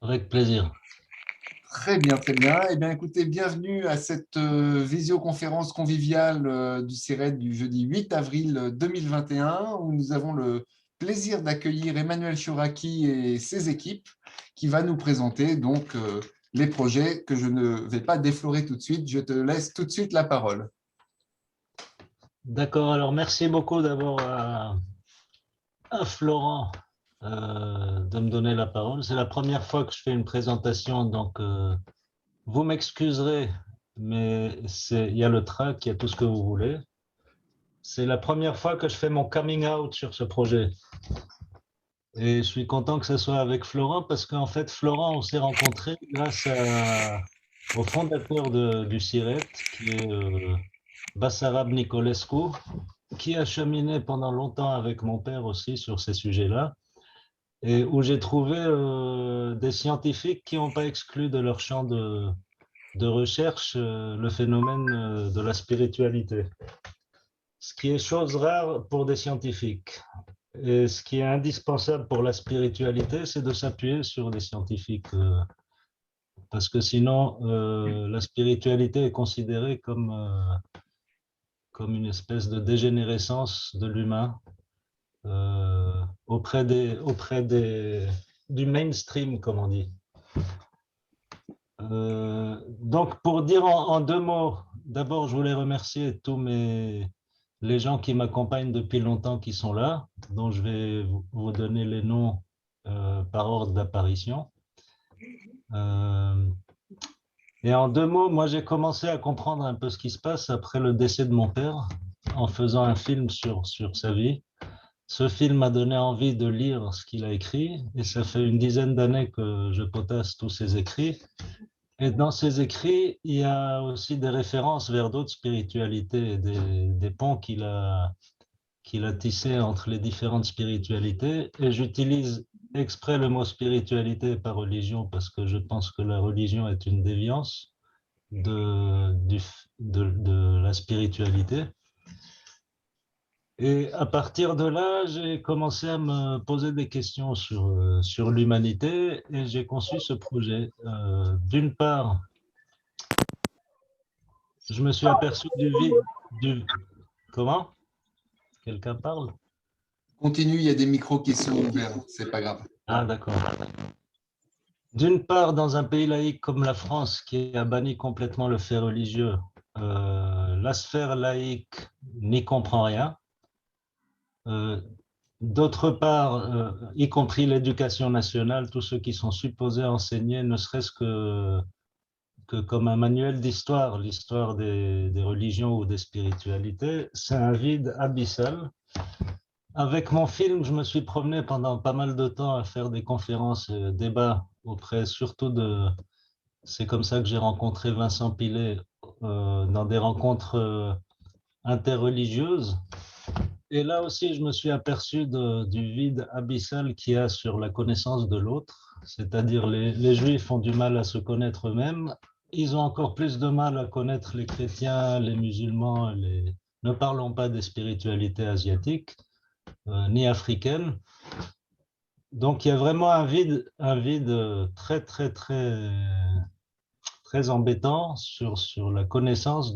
Avec plaisir. Très bien, très bien. Eh bien, écoutez, bienvenue à cette visioconférence conviviale du CIRED du jeudi 8 avril 2021, où nous avons le plaisir d'accueillir Emmanuel Chouraki et ses équipes qui va nous présenter donc les projets que je ne vais pas déflorer tout de suite. Je te laisse tout de suite la parole. D'accord, alors merci beaucoup d'abord à Florent de me donner la parole. C'est la première fois que je fais une présentation, donc vous m'excuserez, mais il y a le track, il y a tout ce que vous voulez. C'est la première fois que je fais mon coming out sur ce projet. Et je suis content que ce soit avec Florent parce qu'en fait, Florent, on s'est rencontrés au fondateur du CIRET, qui est Bassarab Nicolescu, qui a cheminé pendant longtemps avec mon père aussi sur ces sujets-là, et où j'ai trouvé des scientifiques qui n'ont pas exclu de leur champ de recherche le phénomène de la spiritualité. Ce qui est chose rare pour des scientifiques. Et ce qui est indispensable pour la spiritualité, c'est de s'appuyer sur des scientifiques. Parce que sinon, la spiritualité est considérée comme une espèce de dégénérescence de l'humain du mainstream, comme on dit. Donc, pour dire en deux mots, d'abord, je voulais remercier les gens qui m'accompagnent depuis longtemps qui sont là, dont je vais vous donner les noms par ordre d'apparition. Et en deux mots, moi, j'ai commencé à comprendre un peu ce qui se passe après le décès de mon père, en faisant un film sur sa vie. Ce film m'a donné envie de lire ce qu'il a écrit, et ça fait une dizaine d'années que je potasse tous ses écrits. Et dans ces écrits, il y a aussi des références vers d'autres spiritualités, des ponts qu'il a tissés entre les différentes spiritualités. Et j'utilise exprès le mot spiritualité par religion parce que je pense que la religion est une déviance de la spiritualité. Et à partir de là, j'ai commencé à me poser des questions sur l'humanité et j'ai conçu ce projet. D'une part, je me suis aperçu du vide. Comment? Quelqu'un parle? Continue, il y a des micros qui sont ouverts, c'est pas grave. Ah, d'accord. D'une part, dans un pays laïque comme la France, qui a banni complètement le fait religieux, la sphère laïque n'y comprend rien. Euh, D'autre part, y compris l'éducation nationale, tous ceux qui sont supposés enseigner, ne serait-ce que comme un manuel d'histoire, l'histoire des religions ou des spiritualités, c'est un vide abyssal. Avec mon film, je me suis promené pendant pas mal de temps à faire des conférences, débats auprès surtout de... C'est comme ça que j'ai rencontré Vincent Pilet dans des rencontres interreligieuses. Et là aussi, je me suis aperçu du vide abyssal qu'il y a sur la connaissance de l'autre, c'est-à-dire les Juifs ont du mal à se connaître eux-mêmes, ils ont encore plus de mal à connaître les chrétiens, les musulmans, ne parlons pas des spiritualités asiatiques ni africaines. Donc il y a vraiment un vide très, très, très, très embêtant sur la connaissance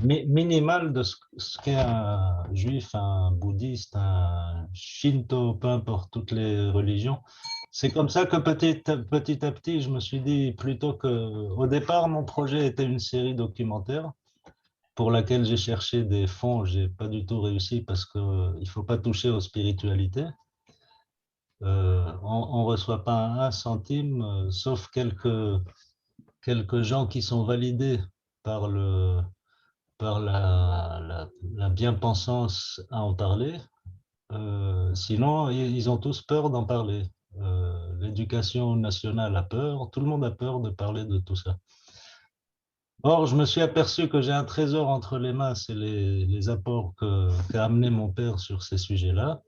minimale de ce qu'est un juif, un bouddhiste, un shinto, peu importe, toutes les religions. C'est comme ça que petit à petit, je me suis dit plutôt que, au départ, mon projet était une série documentaire pour laquelle j'ai cherché des fonds. J'ai pas du tout réussi parce que il faut pas toucher aux spiritualités. On reçoit pas un centime, sauf quelques gens qui sont validés par la bien-pensance à en parler. Sinon, ils ont tous peur d'en parler. L'éducation nationale a peur, tout le monde a peur de parler de tout ça. Or, je me suis aperçu que j'ai un trésor entre les mains, c'est les apports qu'a amené mon père sur ces sujets-là.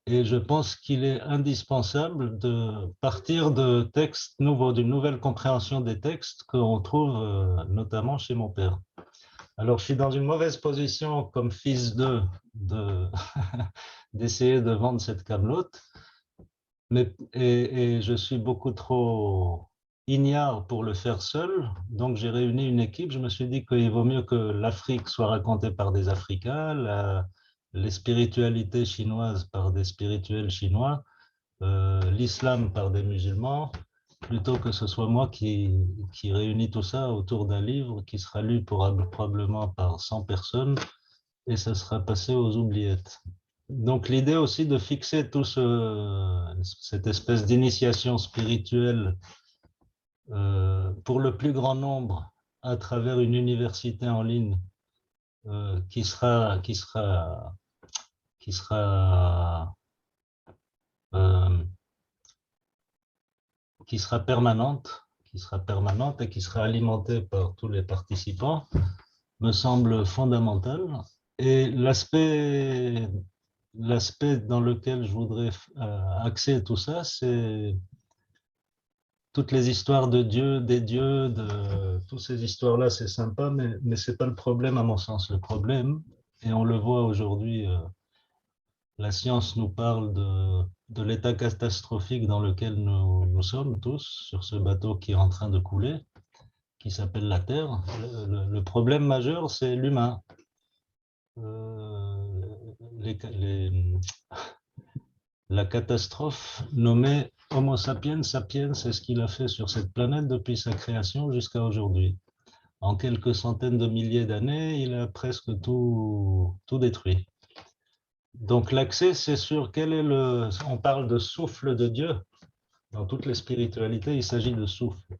Et je pense qu'il est indispensable de partir de textes nouveaux, d'une nouvelle compréhension des textes qu'on trouve notamment chez mon père. Alors, je suis dans une mauvaise position comme fils de d'essayer de vendre cette camelote, et je suis beaucoup trop ignare pour le faire seul. Donc, j'ai réuni une équipe. Je me suis dit qu'il vaut mieux que l'Afrique soit racontée par des Africains, les spiritualités chinoises par des spirituels chinois, l'islam par des musulmans, plutôt que ce soit moi qui réunis tout ça autour d'un livre qui sera lu probablement par 100 personnes et ça sera passé aux oubliettes. Donc l'idée aussi de fixer cette espèce d'initiation spirituelle pour le plus grand nombre à travers une université en ligne euh, qui sera, qui sera, qui sera, euh, qui sera permanente et qui sera alimentée par tous les participants, me semble fondamental. Et l'aspect dans lequel je voudrais axer tout ça, c'est toutes les histoires de Dieu, des dieux, de toutes ces histoires-là, c'est sympa, mais ce n'est pas le problème à mon sens. Le problème, et on le voit aujourd'hui, la science nous parle de l'état catastrophique dans lequel nous sommes tous sur ce bateau qui est en train de couler, qui s'appelle la Terre. Le problème majeur, c'est l'humain. Euh, les, les, la catastrophe nommée Homo sapiens sapiens, c'est ce qu'il a fait sur cette planète depuis sa création jusqu'à aujourd'hui. En quelques centaines de milliers d'années, il a presque tout détruit. Donc l'accès, c'est sur quel est le... On parle de souffle de Dieu. Dans toutes les spiritualités, il s'agit de souffle.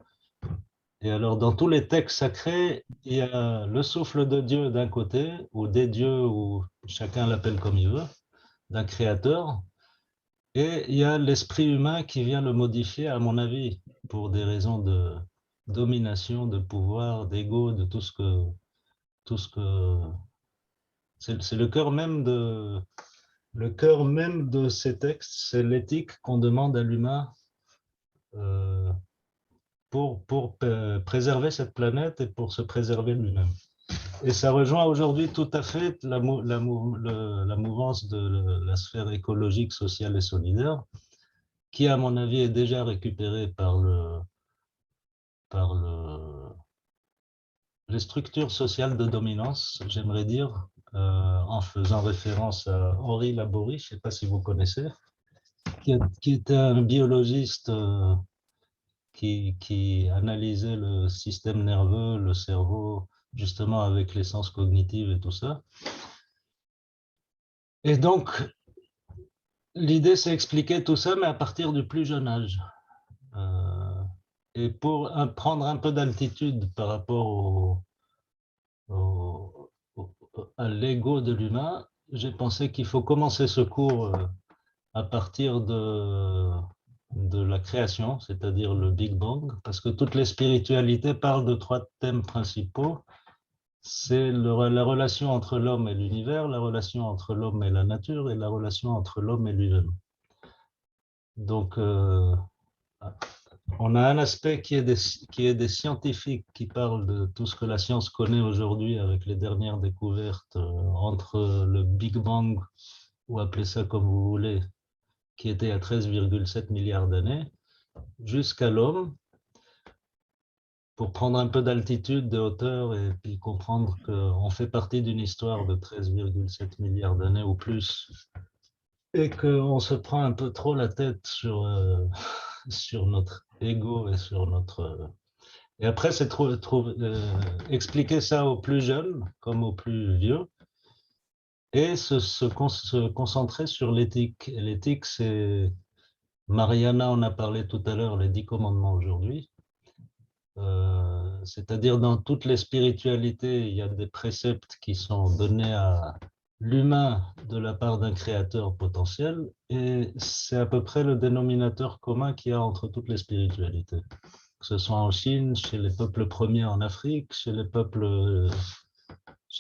Et alors, dans tous les textes sacrés, il y a le souffle de Dieu d'un côté, ou des dieux, ou chacun l'appelle comme il veut, d'un créateur, et il y a l'esprit humain qui vient le modifier, à mon avis, pour des raisons de domination, de pouvoir, d'ego, de tout ce que c'est le cœur même de ces textes, c'est l'éthique qu'on demande à l'humain euh, pour préserver cette planète et pour se préserver lui-même. Et ça rejoint aujourd'hui tout à fait la mouvance de la sphère écologique, sociale et solidaire, qui, à mon avis, est déjà récupérée par les structures sociales de dominance, j'aimerais dire, en faisant référence à Henri Laborie, je ne sais pas si vous connaissez, qui était un biologiste qui analysait le système nerveux, le cerveau, justement avec les sciences cognitives et tout ça. Et donc, l'idée, c'est expliquer tout ça, mais à partir du plus jeune âge. Et pour prendre un peu d'altitude par rapport au, à l'ego de l'humain, j'ai pensé qu'il faut commencer ce cours à partir de la création, c'est-à-dire le Big Bang, parce que toutes les spiritualités parlent de trois thèmes principaux. C'est la relation entre l'homme et l'univers, la relation entre l'homme et la nature et la relation entre l'homme et lui-même. Donc, on a un aspect qui est des scientifiques qui parlent de tout ce que la science connaît aujourd'hui avec les dernières découvertes entre le Big Bang, ou appelez ça comme vous voulez, qui était à 13,7 milliards d'années, jusqu'à l'homme, pour prendre un peu d'altitude, de hauteur, et puis comprendre qu'on fait partie d'une histoire de 13,7 milliards d'années ou plus, et qu'on se prend un peu trop la tête sur notre ego et sur notre... Et après, c'est expliquer ça aux plus jeunes comme aux plus vieux, et se concentrer sur l'éthique. Et l'éthique, c'est... Mariana en a parlé tout à l'heure, les 10 commandements aujourd'hui. C'est-à-dire dans toutes les spiritualités, il y a des préceptes qui sont donnés à l'humain de la part d'un créateur potentiel, et c'est à peu près le dénominateur commun qu'il y a entre toutes les spiritualités, que ce soit en Chine, chez les peuples premiers en Afrique, chez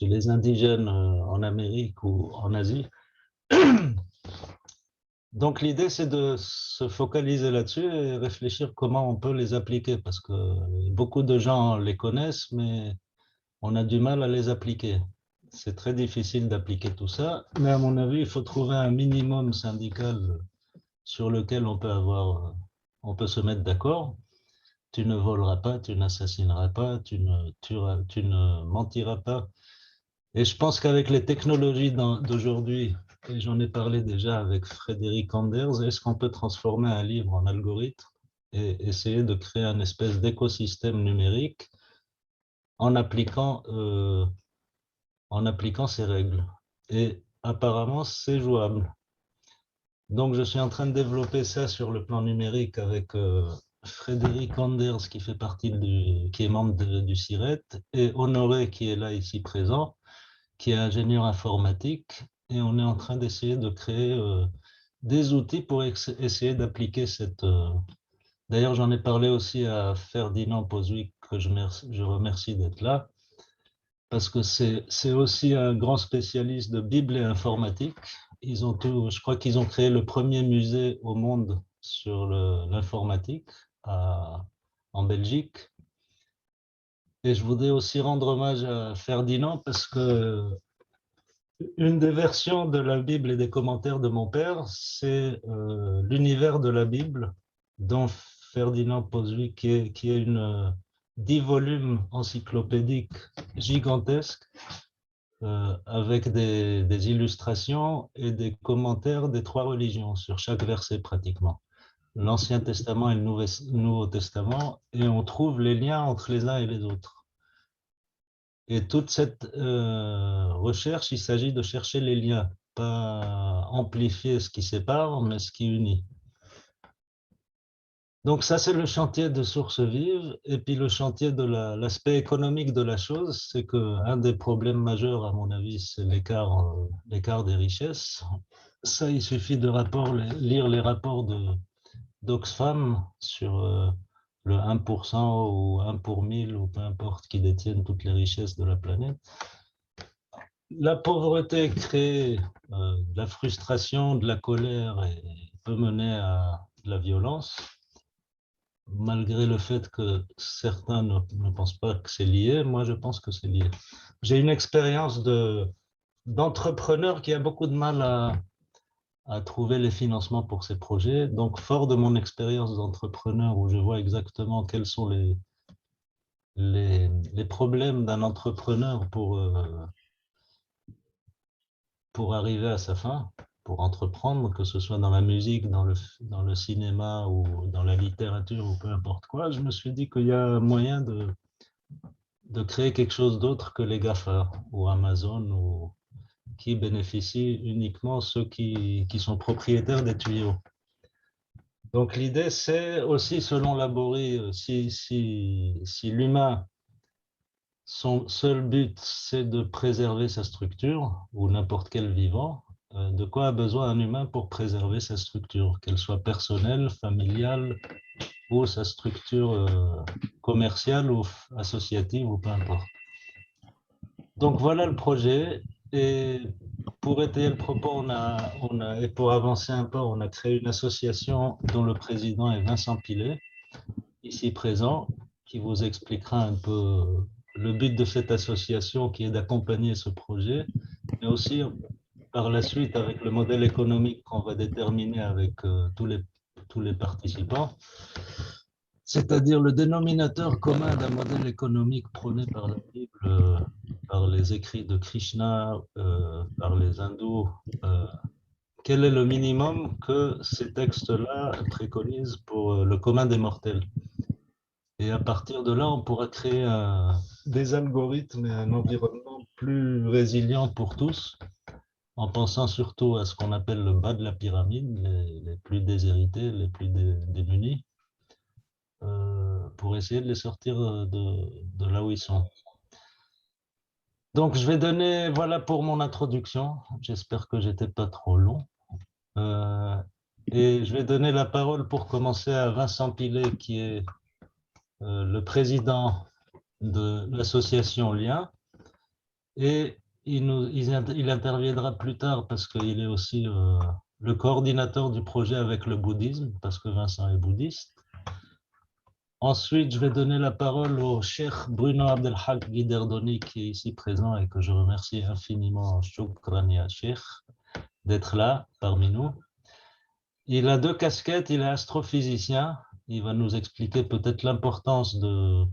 les indigènes en Amérique ou en Asie. Donc l'idée, c'est de se focaliser là-dessus et réfléchir comment on peut les appliquer, parce que beaucoup de gens les connaissent, mais on a du mal à les appliquer. C'est très difficile d'appliquer tout ça, mais à mon avis, il faut trouver un minimum syndical sur lequel on peut se mettre d'accord. Tu ne voleras pas, tu n'assassineras pas, tu ne mentiras pas. Et je pense qu'avec les technologies d'aujourd'hui, et j'en ai parlé déjà avec Frédéric Anders, est-ce qu'on peut transformer un livre en algorithme et essayer de créer un espèce d'écosystème numérique en appliquant ces règles? Et apparemment, c'est jouable. Donc, je suis en train de développer ça sur le plan numérique avec Frédéric Anders, qui fait partie qui est membre du CIRET, et Honoré, qui est là ici présent, qui est ingénieur informatique. Et on est en train d'essayer de créer des outils pour essayer d'appliquer cette... D'ailleurs, j'en ai parlé aussi à Ferdinand Pozwick, que je remercie d'être là, parce que c'est aussi un grand spécialiste de Bible et informatique. Je crois qu'ils ont créé le premier musée au monde sur l'informatique en Belgique. Et je voudrais aussi rendre hommage à Ferdinand parce que une des versions de la Bible et des commentaires de mon père, c'est l'univers de la Bible, dont Ferdinand Pozwick, qui est une 10 volumes encyclopédiques gigantesques, avec des illustrations et des commentaires des 3 religions sur chaque verset pratiquement. L'Ancien Testament et le Nouveau Testament, et on trouve les liens entre les uns et les autres. Et toute cette recherche, il s'agit de chercher les liens, pas amplifier ce qui sépare, mais ce qui unit. Donc ça, c'est le chantier de Sources Vives. Et puis le chantier de l'aspect économique de la chose, c'est qu'un des problèmes majeurs, à mon avis, c'est l'écart des richesses. Ça, il suffit de lire les rapports d'Oxfam sur le 1% ou 1 pour 1000, ou peu importe, qui détiennent toutes les richesses de la planète. La pauvreté crée de la frustration, de la colère et peut mener à de la violence, malgré le fait que certains ne pensent pas que c'est lié. Moi, je pense que c'est lié. J'ai une expérience d'entrepreneur qui a beaucoup de mal à trouver les financements pour ses projets. Donc, fort de mon expérience d'entrepreneur, où je vois exactement quels sont les problèmes d'un entrepreneur pour arriver à sa fin, pour entreprendre, que ce soit dans la musique, dans le cinéma ou dans la littérature ou peu importe quoi, je me suis dit qu'il y a moyen de créer quelque chose d'autre que les GAFA ou Amazon, ou qui bénéficient uniquement ceux qui sont propriétaires des tuyaux. Donc l'idée, c'est aussi, selon Laborie, si l'humain, son seul but, c'est de préserver sa structure, ou n'importe quel vivant, de quoi a besoin un humain pour préserver sa structure, qu'elle soit personnelle, familiale, ou sa structure commerciale ou associative, ou peu importe. Donc voilà le projet. Et pour étayer le propos, et pour avancer un peu, on a créé une association dont le président est Vincent Pilet, ici présent, qui vous expliquera un peu le but de cette association, qui est d'accompagner ce projet, mais aussi par la suite avec le modèle économique qu'on va déterminer avec tous les participants, c'est-à-dire le dénominateur commun d'un modèle économique prôné par la Bible, par les écrits de Krishna, par les hindous. Quel est le minimum que ces textes-là préconisent pour le commun des mortels? Et à partir de là, on pourra créer des algorithmes et un environnement plus résilient pour tous, en pensant surtout à ce qu'on appelle le bas de la pyramide, les plus déshérités, les plus démunis, pour essayer de les sortir de là où ils sont. Donc, je vais donner, voilà pour mon introduction. J'espère que j'étais pas trop long. Et je vais donner la parole pour commencer à Vincent Pilet, qui est le président de l'association Lien. Et il interviendra plus tard parce qu'il est aussi le coordinateur du projet avec le bouddhisme, parce que Vincent est bouddhiste. Ensuite, je vais donner la parole au cheikh Bruno Abdelhak Guiderdoni, qui est ici présent et que je remercie infiniment, shukran ya cheikh, d'être là parmi nous. Il a deux casquettes, il est astrophysicien. Il va nous expliquer peut-être l'importance de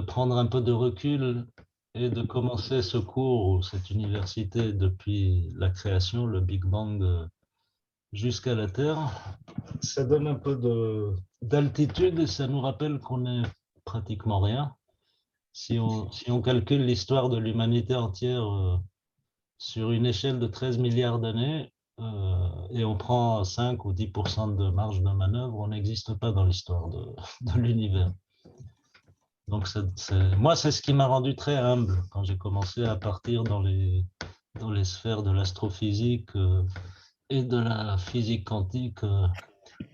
prendre un peu de recul et de commencer ce cours ou cette université depuis la création, le Big Bang, jusqu'à la Terre. Ça donne un peu d'altitude et ça nous rappelle qu'on est pratiquement rien. Si on calcule l'histoire de l'humanité entière sur une échelle de 13 milliards d'années et on prend 5 ou 10% de marge de manœuvre, on n'existe pas dans l'histoire de l'univers. Donc, moi, c'est ce qui m'a rendu très humble quand j'ai commencé à partir dans les sphères de l'astrophysique et de la physique quantique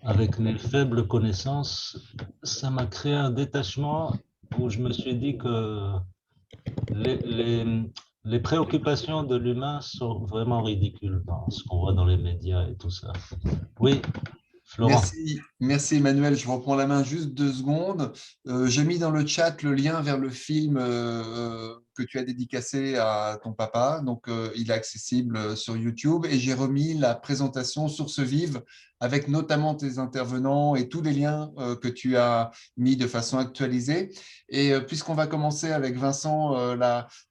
avec mes faibles connaissances. Ça m'a créé un détachement où je me suis dit que les, les, les préoccupations de l'humain sont vraiment ridicules dans ce qu'on voit dans les médias et tout ça. Oui, Florent. Merci Emmanuel. Je reprends la main juste 2 secondes. J'ai mis dans le chat le lien vers le film que tu as dédicacé à ton papa. Donc, il est accessible sur YouTube. Et j'ai remis la présentation Source Vive avec notamment tes intervenants et tous les liens que tu as mis de façon actualisée. Et puisqu'on va commencer avec Vincent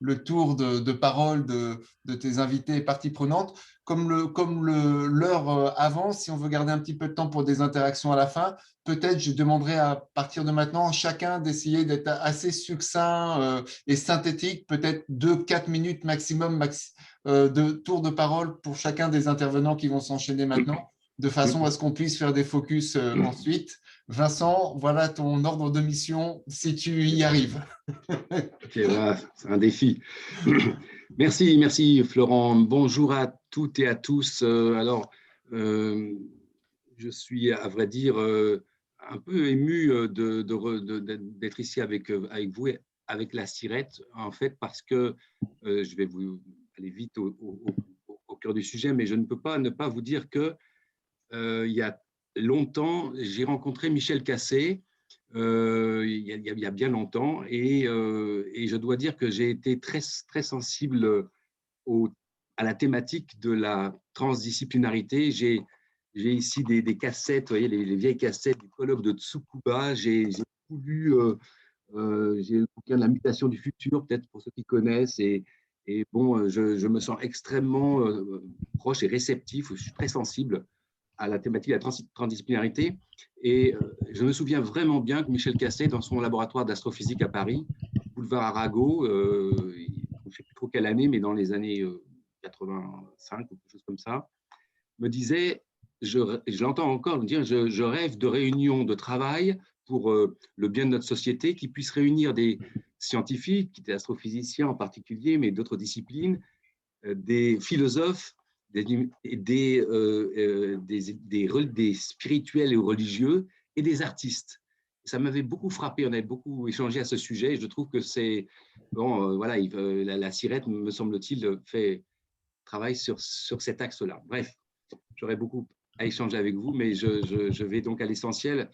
le tour de parole de tes invités et parties prenantes, comme l'heure avance, si on veut garder un petit peu de temps pour des interactions à la fin, peut-être je demanderai à partir de maintenant chacun d'essayer d'être assez succinct et synthétique, peut-être 2-4 minutes maximum de tour de parole pour chacun des intervenants qui vont s'enchaîner maintenant, de façon à ce qu'on puisse faire des focus ensuite. Vincent, voilà ton ordre de mission si tu y arrives. Ok, voilà, c'est un défi. Merci Florent. Bonjour à toutes et à tous. Je suis à vrai dire un peu ému d'être ici avec vous, et avec la Sirette, en fait, parce que je vais vous aller vite au cœur du sujet, mais je ne peux pas ne pas vous dire que il y a longtemps, j'ai rencontré Michel Cassé. Il y a bien longtemps, et je dois dire que j'ai été très sensible à la thématique de la transdisciplinarité. J'ai ici des cassettes, vous voyez, les vieilles cassettes du colloque de Tsukuba. J'ai lu, j'ai le bouquin de la mutation du futur, peut-être pour ceux qui connaissent, et bon, je me sens extrêmement proche et réceptif, je suis très sensible à la thématique de la transdisciplinarité. Et je me souviens vraiment bien que Michel Cassé, dans son laboratoire d'astrophysique à Paris, boulevard Arago, je ne sais plus trop quelle année, mais dans les années 85 ou quelque chose comme ça, me disait, je l'entends encore me dire, je rêve de réunions de travail pour le bien de notre société qui puissent réunir des scientifiques, des astrophysiciens en particulier, mais d'autres disciplines, des philosophes, des spirituels et religieux et des artistes. Ça m'avait beaucoup frappé, on avait beaucoup échangé à ce sujet, et je trouve que c'est, bon, voilà, la Sirette, me semble-t-il, travaille sur cet axe-là. Bref, j'aurais beaucoup à échanger avec vous, mais je vais donc à l'essentiel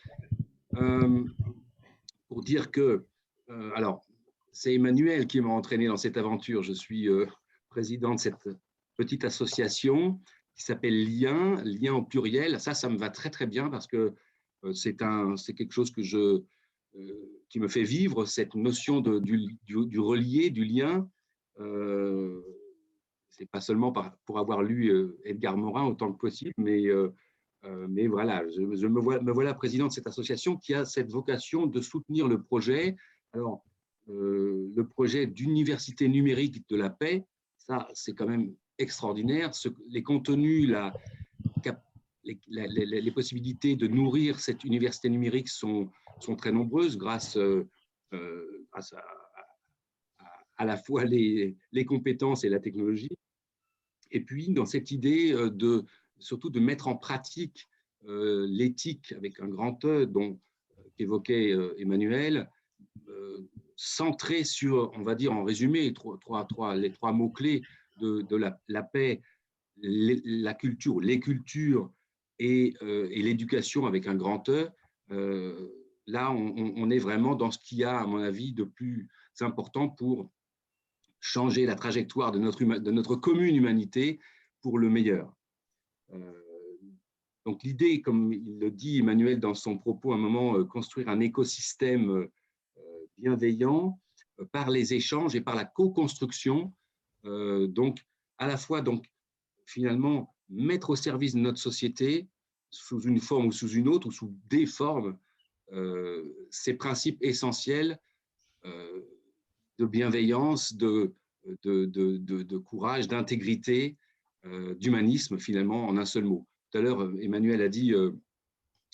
pour dire que, alors, c'est Emmanuel qui m'a entraîné dans cette aventure. Je suis président de cette petite association qui s'appelle Lien au pluriel. Ça me va très bien parce que c'est quelque chose qui me fait vivre, cette notion du relié, du lien. C'est pas seulement pour avoir lu Edgar Morin autant que possible, mais voilà, me voilà président de cette association qui a cette vocation de soutenir le projet. Alors, le projet d'université numérique de la paix, ça, c'est quand même extraordinaire. Les contenus, les possibilités de nourrir cette université numérique sont très nombreuses grâce à la fois les compétences et la technologie. Et puis, dans cette idée surtout de mettre en pratique l'éthique avec un grand E, dont qu'évoquait Emmanuel, centré sur, on va dire en résumé, les trois mots-clés de la paix, la culture, les cultures et l'éducation avec un grand E. Là, on est vraiment dans ce qu'il y a, à mon avis, de plus important pour changer la trajectoire de notre commune humanité pour le meilleur. Donc l'idée, comme il le dit Emmanuel dans son propos à un moment, construire un écosystème bienveillant par les échanges et par la co-construction, donc à la fois donc finalement mettre au service de notre société sous une forme ou sous une autre ou sous des formes ces principes essentiels de bienveillance, de courage, d'intégrité, d'humanisme finalement en un seul mot. Tout à l'heure, Emmanuel a dit je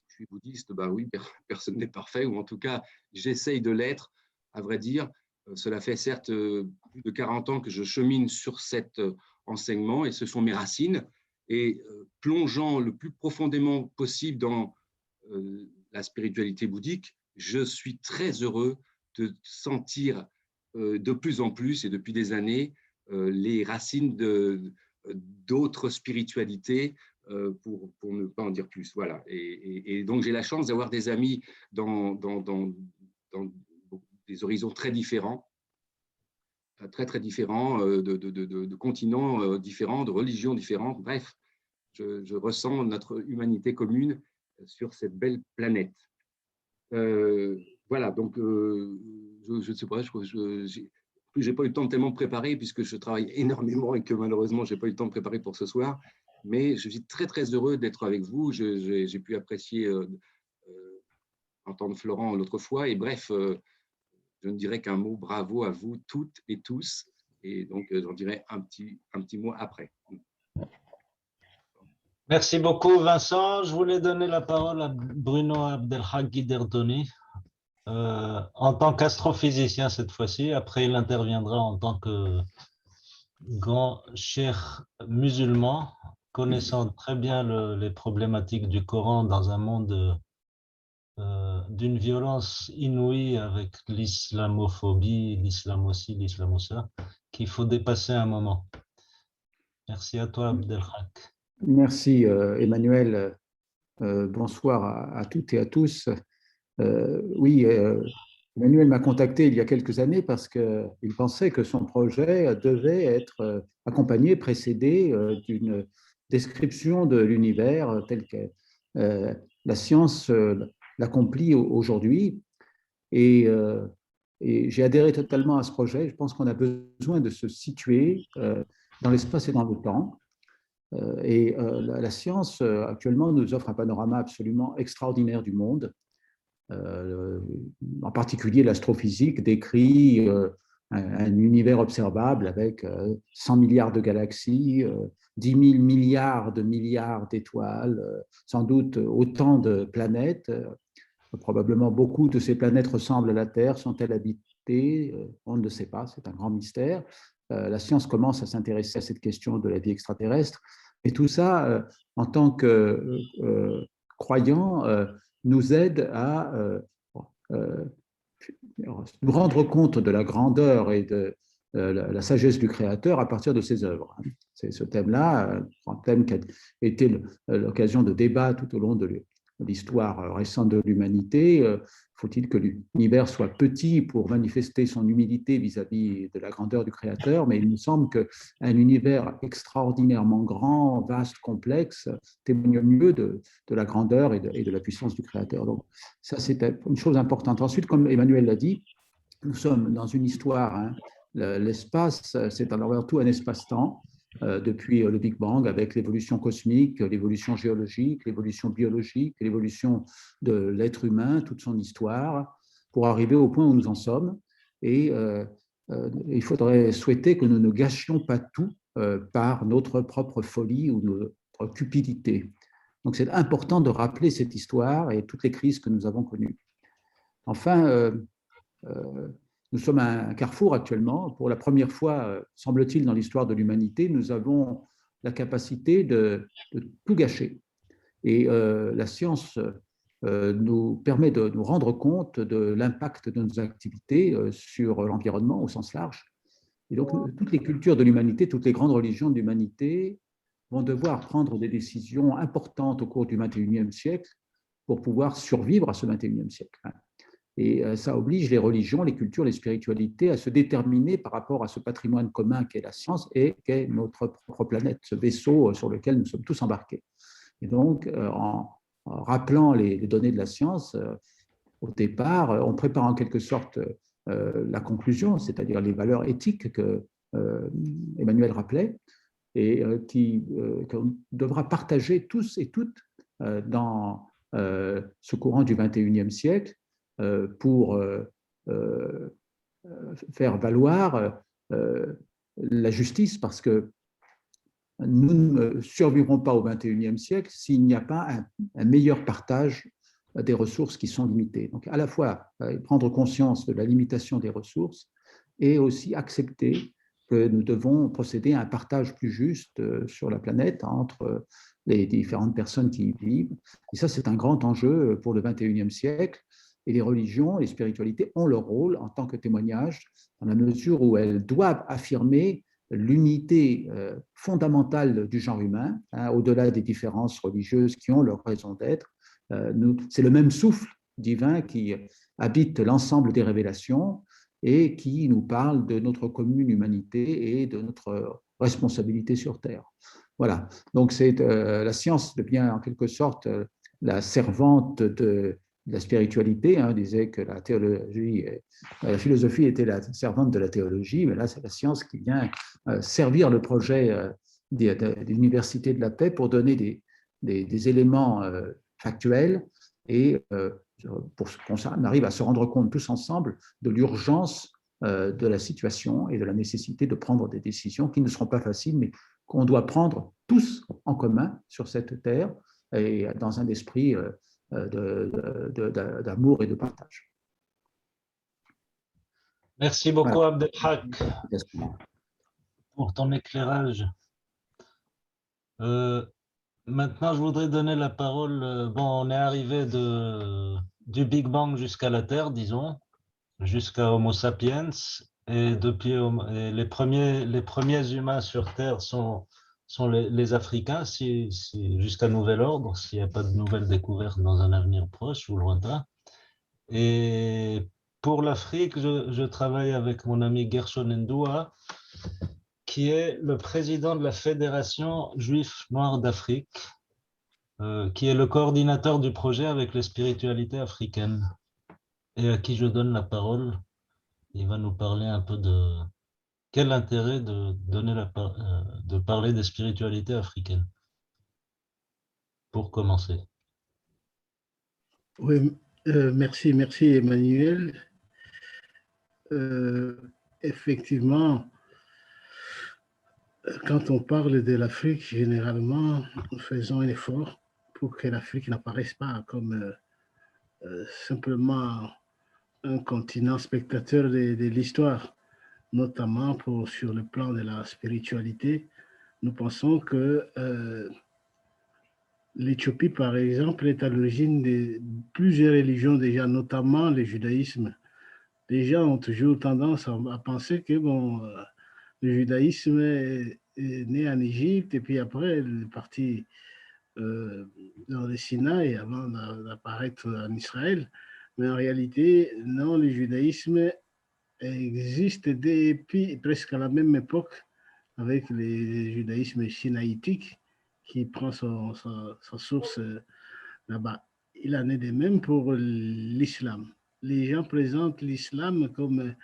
suis bouddhiste, ben oui, personne n'est parfait, ou en tout cas, j'essaye de l'être, à vrai dire. Cela fait certes plus de 40 ans que je chemine sur cet enseignement et ce sont mes racines. Et plongeant le plus profondément possible dans la spiritualité bouddhique, je suis très heureux de sentir de plus en plus et depuis des années les racines d'autres spiritualités pour ne pas en dire plus. Voilà. Et donc, j'ai la chance d'avoir des amis dans des horizons très différents, très différents, de continents différents, de religions différentes. Bref, je ressens notre humanité commune sur cette belle planète. Voilà, donc je ne sais pas, je n'ai pas eu le temps de tellement me préparer puisque je travaille énormément et que malheureusement, je n'ai pas eu le temps de préparer pour ce soir. Mais je suis très, très heureux d'être avec vous. J'ai pu apprécier entendre Florent l'autre fois. Et bref, je ne dirais qu'un mot bravo à vous toutes et tous. Et donc, j'en dirai un petit mot après. Merci beaucoup, Vincent. Je voulais donner la parole à Bruno Abdelhak Derdoni, en tant qu'astrophysicien cette fois-ci. Après, il interviendra en tant que grand cheikh musulman, connaissant très bien les problématiques du Coran dans un monde d'une violence inouïe avec l'islamophobie, l'islam aussi, l'islam ça, qu'il faut dépasser un moment. Merci à toi, Abdelhak. Merci, Emmanuel. Bonsoir à toutes et à tous. Oui, Emmanuel m'a contacté il y a quelques années parce qu'il pensait que son projet devait être accompagné, précédé d'une description de l'univers tel que la science l'accomplit aujourd'hui. Et j'ai adhéré totalement à ce projet. Je pense qu'on a besoin de se situer dans l'espace et dans le temps. Et la science, actuellement, nous offre un panorama absolument extraordinaire du monde. En particulier, l'astrophysique décrit un univers observable avec 100 milliards de galaxies, 10 000 milliards d'étoiles, sans doute autant de planètes. Probablement beaucoup de ces planètes ressemblent à la Terre. Sont-elles habitées? On ne le sait pas, c'est un grand mystère. La science commence à s'intéresser à cette question de la vie extraterrestre. Et tout ça, en tant que croyants, nous aide à nous rendre compte de la grandeur et de la sagesse du Créateur à partir de ses œuvres. C'est ce thème-là, un thème qui a été l'occasion de débat tout au long de l'histoire récente de l'humanité. Faut-il que l'univers soit petit pour manifester son humilité vis-à-vis de la grandeur du Créateur? Mais il me semble qu'un univers extraordinairement grand, vaste, complexe, témoigne mieux de la grandeur et de la puissance du Créateur. Donc ça, c'est une chose importante. Ensuite, comme Emmanuel l'a dit, nous sommes dans une histoire. Hein. L'espace, c'est avant tout un espace-temps. Depuis le Big Bang, avec l'évolution cosmique, l'évolution géologique, l'évolution biologique, l'évolution de l'être humain, toute son histoire, pour arriver au point où nous en sommes. Et il faudrait souhaiter que nous ne gâchions pas tout par notre propre folie ou notre cupidité. Donc c'est important de rappeler cette histoire et toutes les crises que nous avons connues. Enfin, nous sommes à un carrefour actuellement. Pour la première fois, semble-t-il, dans l'histoire de l'humanité, nous avons la capacité de tout gâcher. Et la science nous permet de nous rendre compte de l'impact de nos activités sur l'environnement au sens large. Et donc, toutes les cultures de l'humanité, toutes les grandes religions de l'humanité vont devoir prendre des décisions importantes au cours du XXIe siècle pour pouvoir survivre à ce XXIe siècle. Et ça oblige les religions, les cultures, les spiritualités à se déterminer par rapport à ce patrimoine commun qu'est la science et qu'est notre propre planète, ce vaisseau sur lequel nous sommes tous embarqués. Et donc, en rappelant les données de la science, au départ, on prépare en quelque sorte la conclusion, c'est-à-dire les valeurs éthiques que Emmanuel rappelait, et qu'on devra partager tous et toutes dans ce courant du 21e siècle pour faire valoir la justice, parce que nous ne survivrons pas au 21e siècle s'il n'y a pas un meilleur partage des ressources qui sont limitées. Donc, à la fois prendre conscience de la limitation des ressources et aussi accepter que nous devons procéder à un partage plus juste sur la planète entre les différentes personnes qui y vivent. Et ça, c'est un grand enjeu pour le 21e siècle. Et les religions, les spiritualités ont leur rôle en tant que témoignage, dans la mesure où elles doivent affirmer l'unité fondamentale du genre humain, au-delà des différences religieuses qui ont leur raison d'être. C'est le même souffle divin qui habite l'ensemble des révélations et qui nous parle de notre commune humanité et de notre responsabilité sur Terre. Voilà, donc la science devient en quelque sorte la servante de la spiritualité. On disait que la philosophie était la servante de la théologie, mais là c'est la science qui vient servir le projet des universités de la paix pour donner des éléments factuels et pour qu'on arrive à se rendre compte tous ensemble de l'urgence de la situation et de la nécessité de prendre des décisions qui ne seront pas faciles, mais qu'on doit prendre tous en commun sur cette terre et dans un esprit d'amour et de partage. Merci beaucoup, Voilà. Abdelhak, pour ton éclairage. Maintenant, je voudrais donner la parole. Bon, on est arrivé du Big Bang jusqu'à la Terre, disons, jusqu'à Homo sapiens. Et depuis, les premiers humains sur Terre sont les Africains, jusqu'à nouvel ordre, s'il n'y a pas de nouvelles découvertes dans un avenir proche ou lointain. Et pour l'Afrique, je travaille avec mon ami Gershon Ndoua, qui est le président de la Fédération Juifs Noirs d'Afrique, qui est le coordinateur du projet avec les spiritualités africaines, et à qui je donne la parole. Il va nous parler un peu de quel intérêt de parler des spiritualités africaines, pour commencer. Oui, merci Emmanuel. Effectivement, quand on parle de l'Afrique, généralement, nous faisons un effort pour que l'Afrique n'apparaisse pas comme simplement un continent spectateur de l'histoire, notamment sur le plan de la spiritualité. Nous pensons que l'Éthiopie, par exemple, est à l'origine de plusieurs religions déjà, notamment le judaïsme. Les gens ont toujours tendance à penser que le judaïsme est né en Égypte et puis après, il est parti dans le Sinaï avant d'apparaître en Israël. Mais en réalité, non, le judaïsme existe depuis presque à la même époque avec le judaïsme sinaïtique qui prend sa source là-bas. Il en est de même pour l'islam. Les gens présentent l'islam comme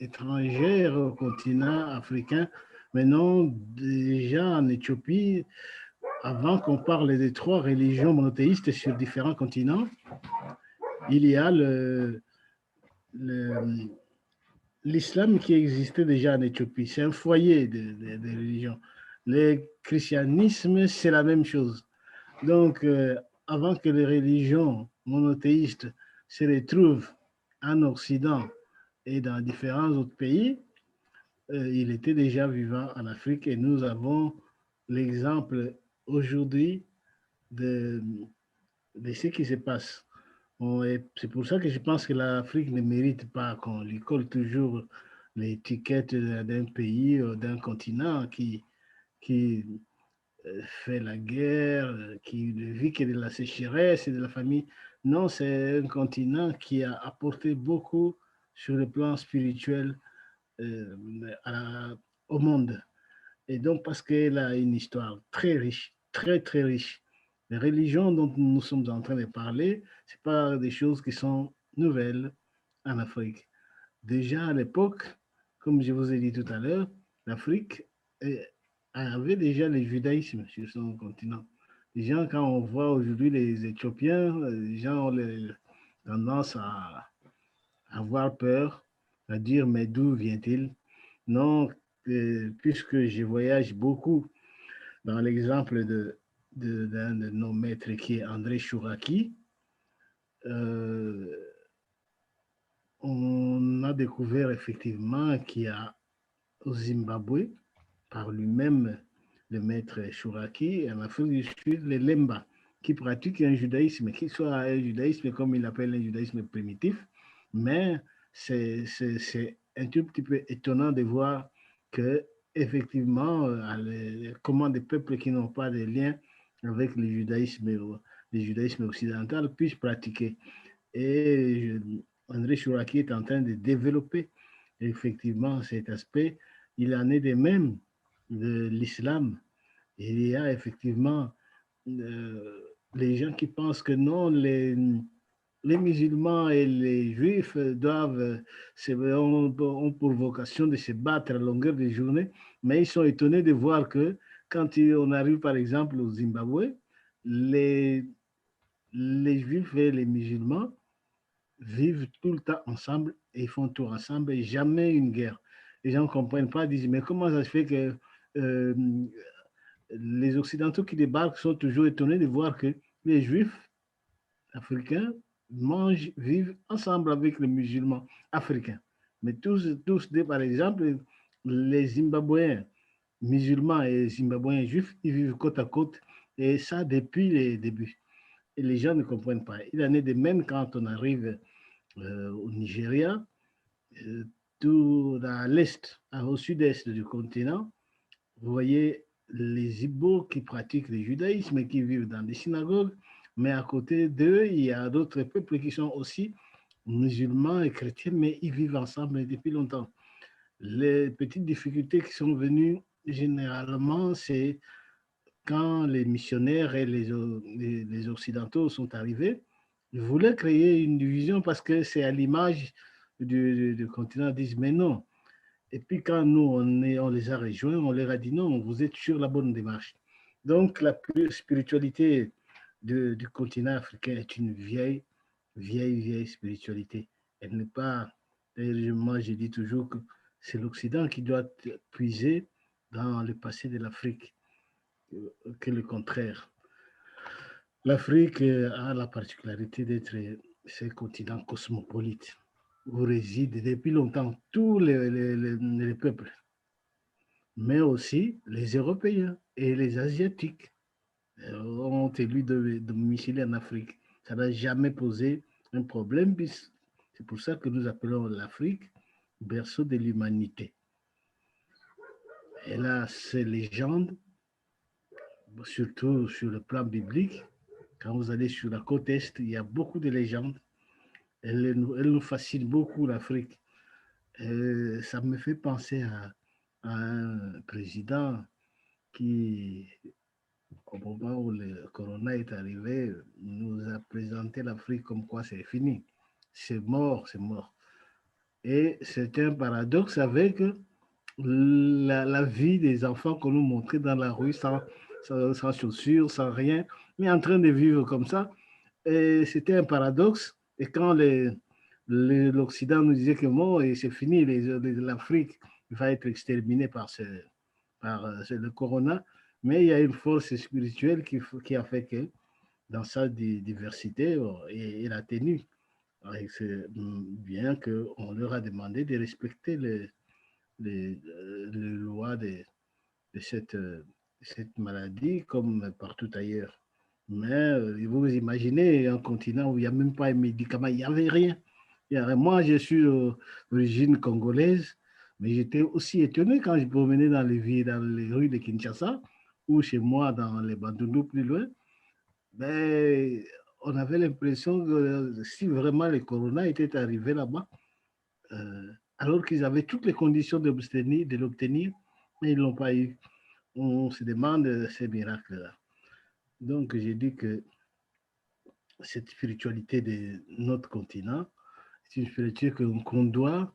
étrangère au continent africain, mais non, déjà en Éthiopie, avant qu'on parle des trois religions monothéistes sur différents continents, il y a l'islam qui existait déjà en Éthiopie. C'est un foyer de religions. Le christianisme, c'est la même chose. Donc, avant que les religions monothéistes se retrouvent en Occident et dans différents autres pays, il était déjà vivant en Afrique et nous avons l'exemple aujourd'hui de ce qui se passe. C'est pour ça que je pense que l'Afrique ne mérite pas qu'on lui colle toujours l'étiquette d'un pays ou d'un continent qui fait la guerre, qui ne vit que de la sécheresse et de la famine. Non, c'est un continent qui a apporté beaucoup sur le plan spirituel au monde. Et donc, parce qu'elle a une histoire très riche, très, très riche. Les religions dont nous sommes en train de parler, ce n'est pas des choses qui sont nouvelles en Afrique. Déjà à l'époque, comme je vous ai dit tout à l'heure, l'Afrique avait déjà le judaïsme sur son continent. Les gens, quand on voit aujourd'hui les Éthiopiens, les gens ont tendance à avoir peur, à dire mais d'où vient-il? Non, puisque je voyage beaucoup dans l'exemple d'un de nos maîtres qui est André Chouraki, on a découvert effectivement qu'il y a au Zimbabwe, par lui-même, le maître Chouraki, en Afrique du Sud, les Lemba, qui pratiquent un judaïsme, qui soit un judaïsme comme il appelle un judaïsme primitif, mais c'est un tout petit peu étonnant de voir que, effectivement, comment des peuples qui n'ont pas de lien avec le judaïsme occidental puissent pratiquer. Et André Chouraki est en train de développer effectivement cet aspect. Il en est de même de l'islam. Il y a effectivement les gens qui pensent que non, les musulmans et les juifs ont pour vocation de se battre à longueur de journée, mais ils sont étonnés de voir que quand on arrive par exemple au Zimbabwe, les juifs et les musulmans vivent tout le temps ensemble et ils font tout ensemble et jamais une guerre. Les gens ne comprennent pas, disent mais comment ça se fait que les Occidentaux qui débarquent sont toujours étonnés de voir que les Juifs africains vivent ensemble avec les musulmans africains. Mais tous par exemple, les Zimbabwéens musulmans et Zimbabwéens juifs, ils vivent côte à côte et ça depuis les débuts. Et les gens ne comprennent pas. Il en est de même quand on arrive au Nigeria, tout à l'est, au sud-est du continent, vous voyez les Igbos qui pratiquent le judaïsme et qui vivent dans des synagogues, mais à côté d'eux, il y a d'autres peuples qui sont aussi musulmans et chrétiens, mais ils vivent ensemble depuis longtemps. Les petites difficultés qui sont venues généralement, c'est quand les missionnaires et les Occidentaux sont arrivés, ils voulaient créer une division parce que c'est à l'image du continent, ils disent mais non. Et puis quand nous, on les a rejoints, on leur a dit non, vous êtes sur la bonne démarche. Donc la spiritualité du continent africain est une vieille spiritualité. Elle n'est pas, moi je dis toujours que c'est l'Occident qui doit puiser dans le passé de l'Afrique que le contraire. L'Afrique a la particularité d'être ce continent cosmopolite où résident depuis longtemps tous les peuples, mais aussi les Européens et les Asiatiques ont élu de domicile en Afrique. Ça n'a jamais posé un problème. C'est pour ça que nous appelons l'Afrique berceau de l'humanité. Et là, ces légendes, surtout sur le plan biblique, quand vous allez sur la côte Est, il y a beaucoup de légendes. Elle nous fascine beaucoup, l'Afrique. Ça me fait penser à un président qui, au moment où le corona est arrivé, nous a présenté l'Afrique comme quoi c'est fini. C'est mort, c'est mort. Et c'est un paradoxe avec la vie des enfants qu'on nous montrait dans la rue sans chaussures, sans rien, mais en train de vivre comme ça. Et c'était un paradoxe. Et quand l'Occident nous disait que bon, et c'est fini, l'Afrique va être exterminée par le corona, mais il y a une force spirituelle qui a fait que dans sa diversité, elle a tenu. C'est bien qu'on leur a demandé de respecter les lois de cette maladie comme partout ailleurs. Mais vous imaginez un continent où il n'y a même pas un médicament, il n'y avait rien. Moi, je suis d'origine congolaise, mais j'étais aussi étonné quand je promenais dans les rues de Kinshasa ou chez moi dans les Bandundu plus loin. Ben, on avait l'impression que si vraiment le corona était arrivé là-bas, alors qu'ils avaient toutes les conditions de l'obtenir, mais ils ne l'ont pas eu. on se demande ces miracles-là. Donc, j'ai dit que cette spiritualité de notre continent, c'est une spiritualité qu'on doit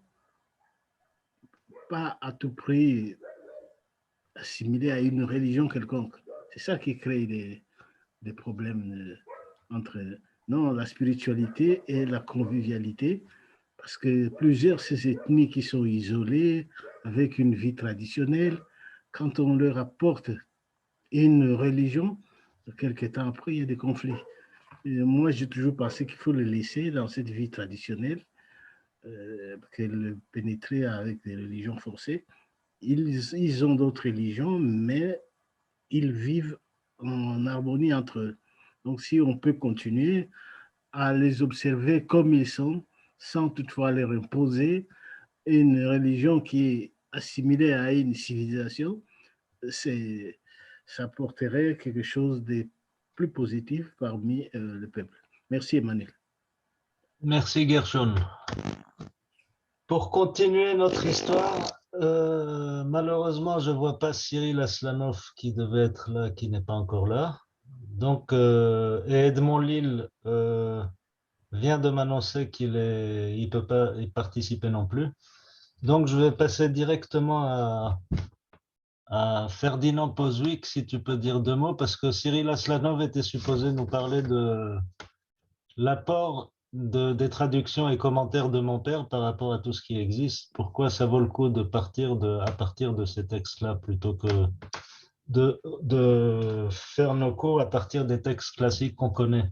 pas à tout prix assimiler à une religion quelconque. C'est ça qui crée des problèmes entre non, la spiritualité et la convivialité, parce que plusieurs de ces ethnies qui sont isolées, avec une vie traditionnelle, quand on leur apporte une religion, quelques temps après, il y a des conflits. Et moi, j'ai toujours pensé qu'il faut les laisser dans cette vie traditionnelle, qu'elle pénétrer avec des religions forcées. Ils ont d'autres religions, mais ils vivent en harmonie entre eux. Donc, si on peut continuer à les observer comme ils sont, sans toutefois leur imposer une religion qui est assimilée à une civilisation, ça apporterait quelque chose de plus positif parmi le peuple. Merci, Emmanuel. Merci, Gershon. Pour continuer notre histoire, malheureusement, je ne vois pas Cyril Aslanov qui devait être là, qui n'est pas encore là. Donc, et Edmond Lille vient de m'annoncer qu'il ne peut pas y participer non plus. Donc, je vais passer directement à Ferdinand Pozwick, si tu peux dire deux mots, parce que Cyril Aslanov était supposé nous parler de l'apport des traductions et commentaires de mon père par rapport à tout ce qui existe. Pourquoi ça vaut le coup de partir à partir de ces textes-là plutôt que de faire nos cours à partir des textes classiques qu'on connaît.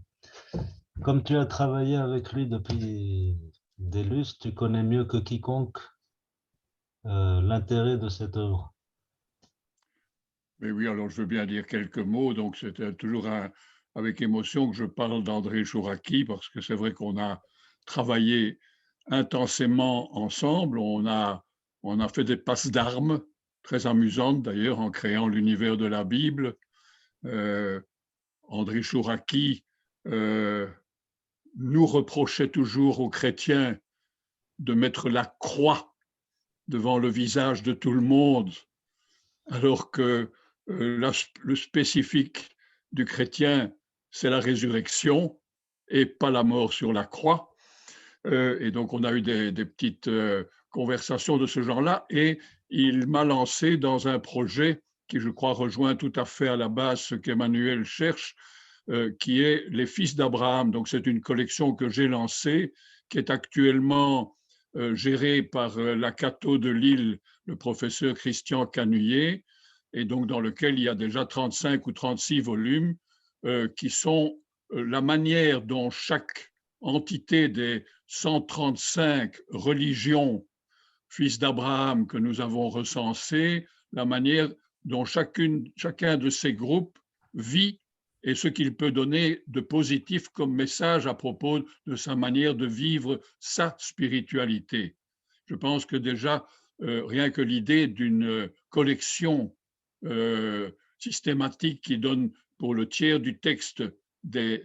Comme tu as travaillé avec lui depuis des lustres, tu connais mieux que quiconque l'intérêt de cette œuvre. Mais oui, alors je veux bien dire quelques mots. Donc, c'était toujours avec émotion que je parle d'André Chouraki, parce que c'est vrai qu'on a travaillé intensément ensemble. On a fait des passes d'armes, très amusantes d'ailleurs, en créant l'univers de la Bible. André Chouraki nous reprochait toujours aux chrétiens de mettre la croix devant le visage de tout le monde, alors que le spécifique du chrétien, c'est la résurrection et pas la mort sur la croix. Et donc, on a eu des petites conversations de ce genre-là, et il m'a lancé dans un projet qui, je crois, rejoint tout à fait à la base ce qu'Emmanuel cherche, qui est les Fils d'Abraham. Donc, c'est une collection que j'ai lancée, qui est actuellement gérée par la Cato de Lille, le professeur Christian Canuyer, et donc dans lequel il y a déjà 35 ou 36 volumes qui sont la manière dont chaque entité des 135 religions fils d'Abraham que nous avons recensées, la manière dont chacun de ces groupes vit et ce qu'il peut donner de positif comme message à propos de sa manière de vivre sa spiritualité. Je pense que déjà, rien que l'idée d'une collection systématique qui donne pour le tiers du texte des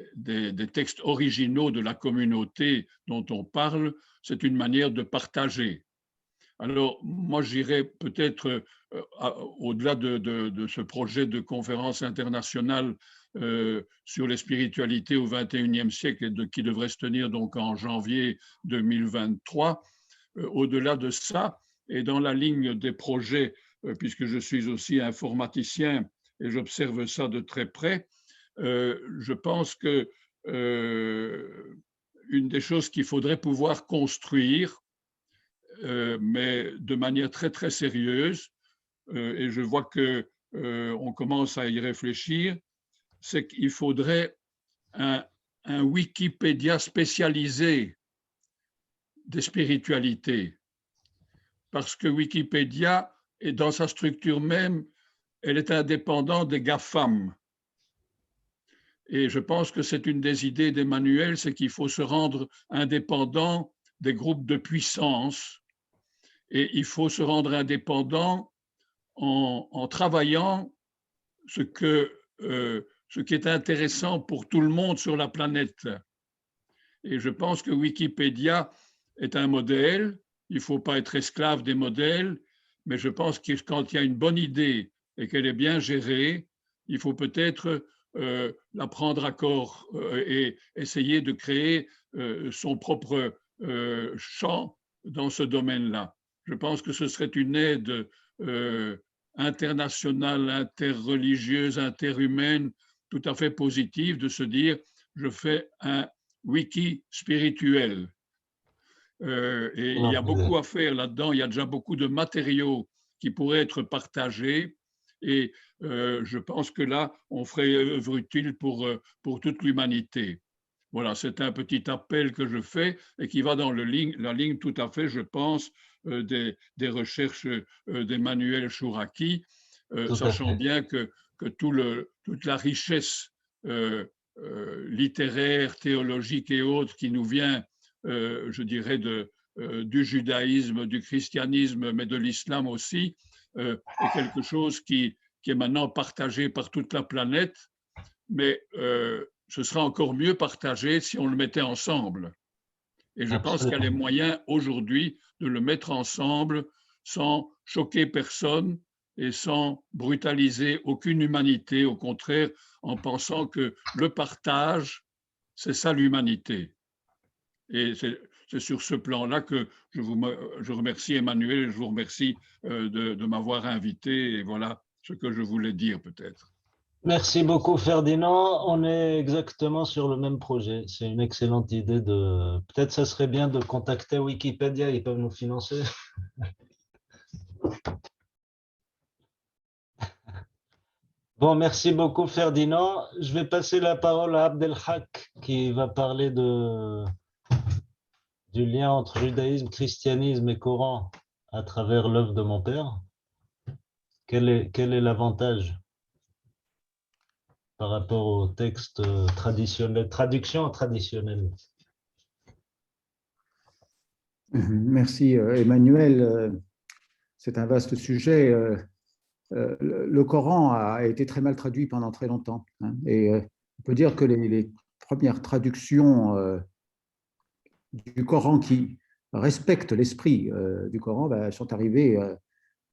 textes originaux de la communauté dont on parle, c'est une manière de partager. Alors, moi, j'irais peut-être au-delà de ce projet de conférence internationale sur les spiritualités au XXIe siècle qui devrait se tenir donc en janvier 2023. Au-delà de ça, et dans la ligne des projets, puisque je suis aussi informaticien et j'observe ça de très près, je pense que une des choses qu'il faudrait pouvoir construire, mais de manière très, très sérieuse, et je vois qu'on commence à y réfléchir, c'est qu'il faudrait un Wikipédia spécialisé des spiritualités. Parce que Wikipédia, est dans sa structure même, elle est indépendante des GAFAM. Et je pense que c'est une des idées d'Emmanuel, c'est qu'il faut se rendre indépendant des groupes de puissance. Et il faut se rendre indépendant en travaillant ce qui est intéressant pour tout le monde sur la planète. Et je pense que Wikipédia est un modèle. Il ne faut pas être esclave des modèles, mais je pense que quand il y a une bonne idée et qu'elle est bien gérée, il faut peut-être la prendre à corps et essayer de créer son propre champ dans ce domaine-là. Je pense que ce serait une aide internationale, interreligieuse, interhumaine, tout à fait positive de se dire je fais un wiki spirituel. Et il y a beaucoup à faire là-dedans, il y a déjà beaucoup de matériaux qui pourraient être partagés et je pense que là, on ferait œuvre utile pour toute l'humanité. Voilà, c'est un petit appel que je fais et qui va dans la ligne tout à fait, je pense, des recherches d'Emmanuel Chouraki, sachant bien que toute la richesse littéraire, théologique et autres qui nous vient, je dirais, du judaïsme, du christianisme, mais de l'islam aussi, est quelque chose qui est maintenant partagé par toute la planète, mais ce sera encore mieux partagé si on le mettait ensemble. Et je pense qu'il y a les moyens aujourd'hui de le mettre ensemble sans choquer personne et sans brutaliser aucune humanité, au contraire, en pensant que le partage, c'est ça l'humanité. Et c'est sur ce plan-là que je remercie Emmanuel et je vous remercie de m'avoir invité. Et voilà ce que je voulais dire peut-être. Merci beaucoup Ferdinand. On est exactement sur le même projet. C'est une excellente idée de... Peut-être ça serait bien de contacter Wikipédia, ils peuvent nous financer. Bon, merci beaucoup Ferdinand. Je vais passer la parole à Abdelhak qui va parler du lien entre judaïsme, christianisme et Coran à travers l'œuvre de mon père. Quel est l'avantage par rapport au texte traditionnel, traduction traditionnelle? Merci Emmanuel. C'est un vaste sujet. Le Coran a été très mal traduit pendant très longtemps. Et on peut dire que les premières traductions du Coran qui respectent l'esprit du Coran sont arrivées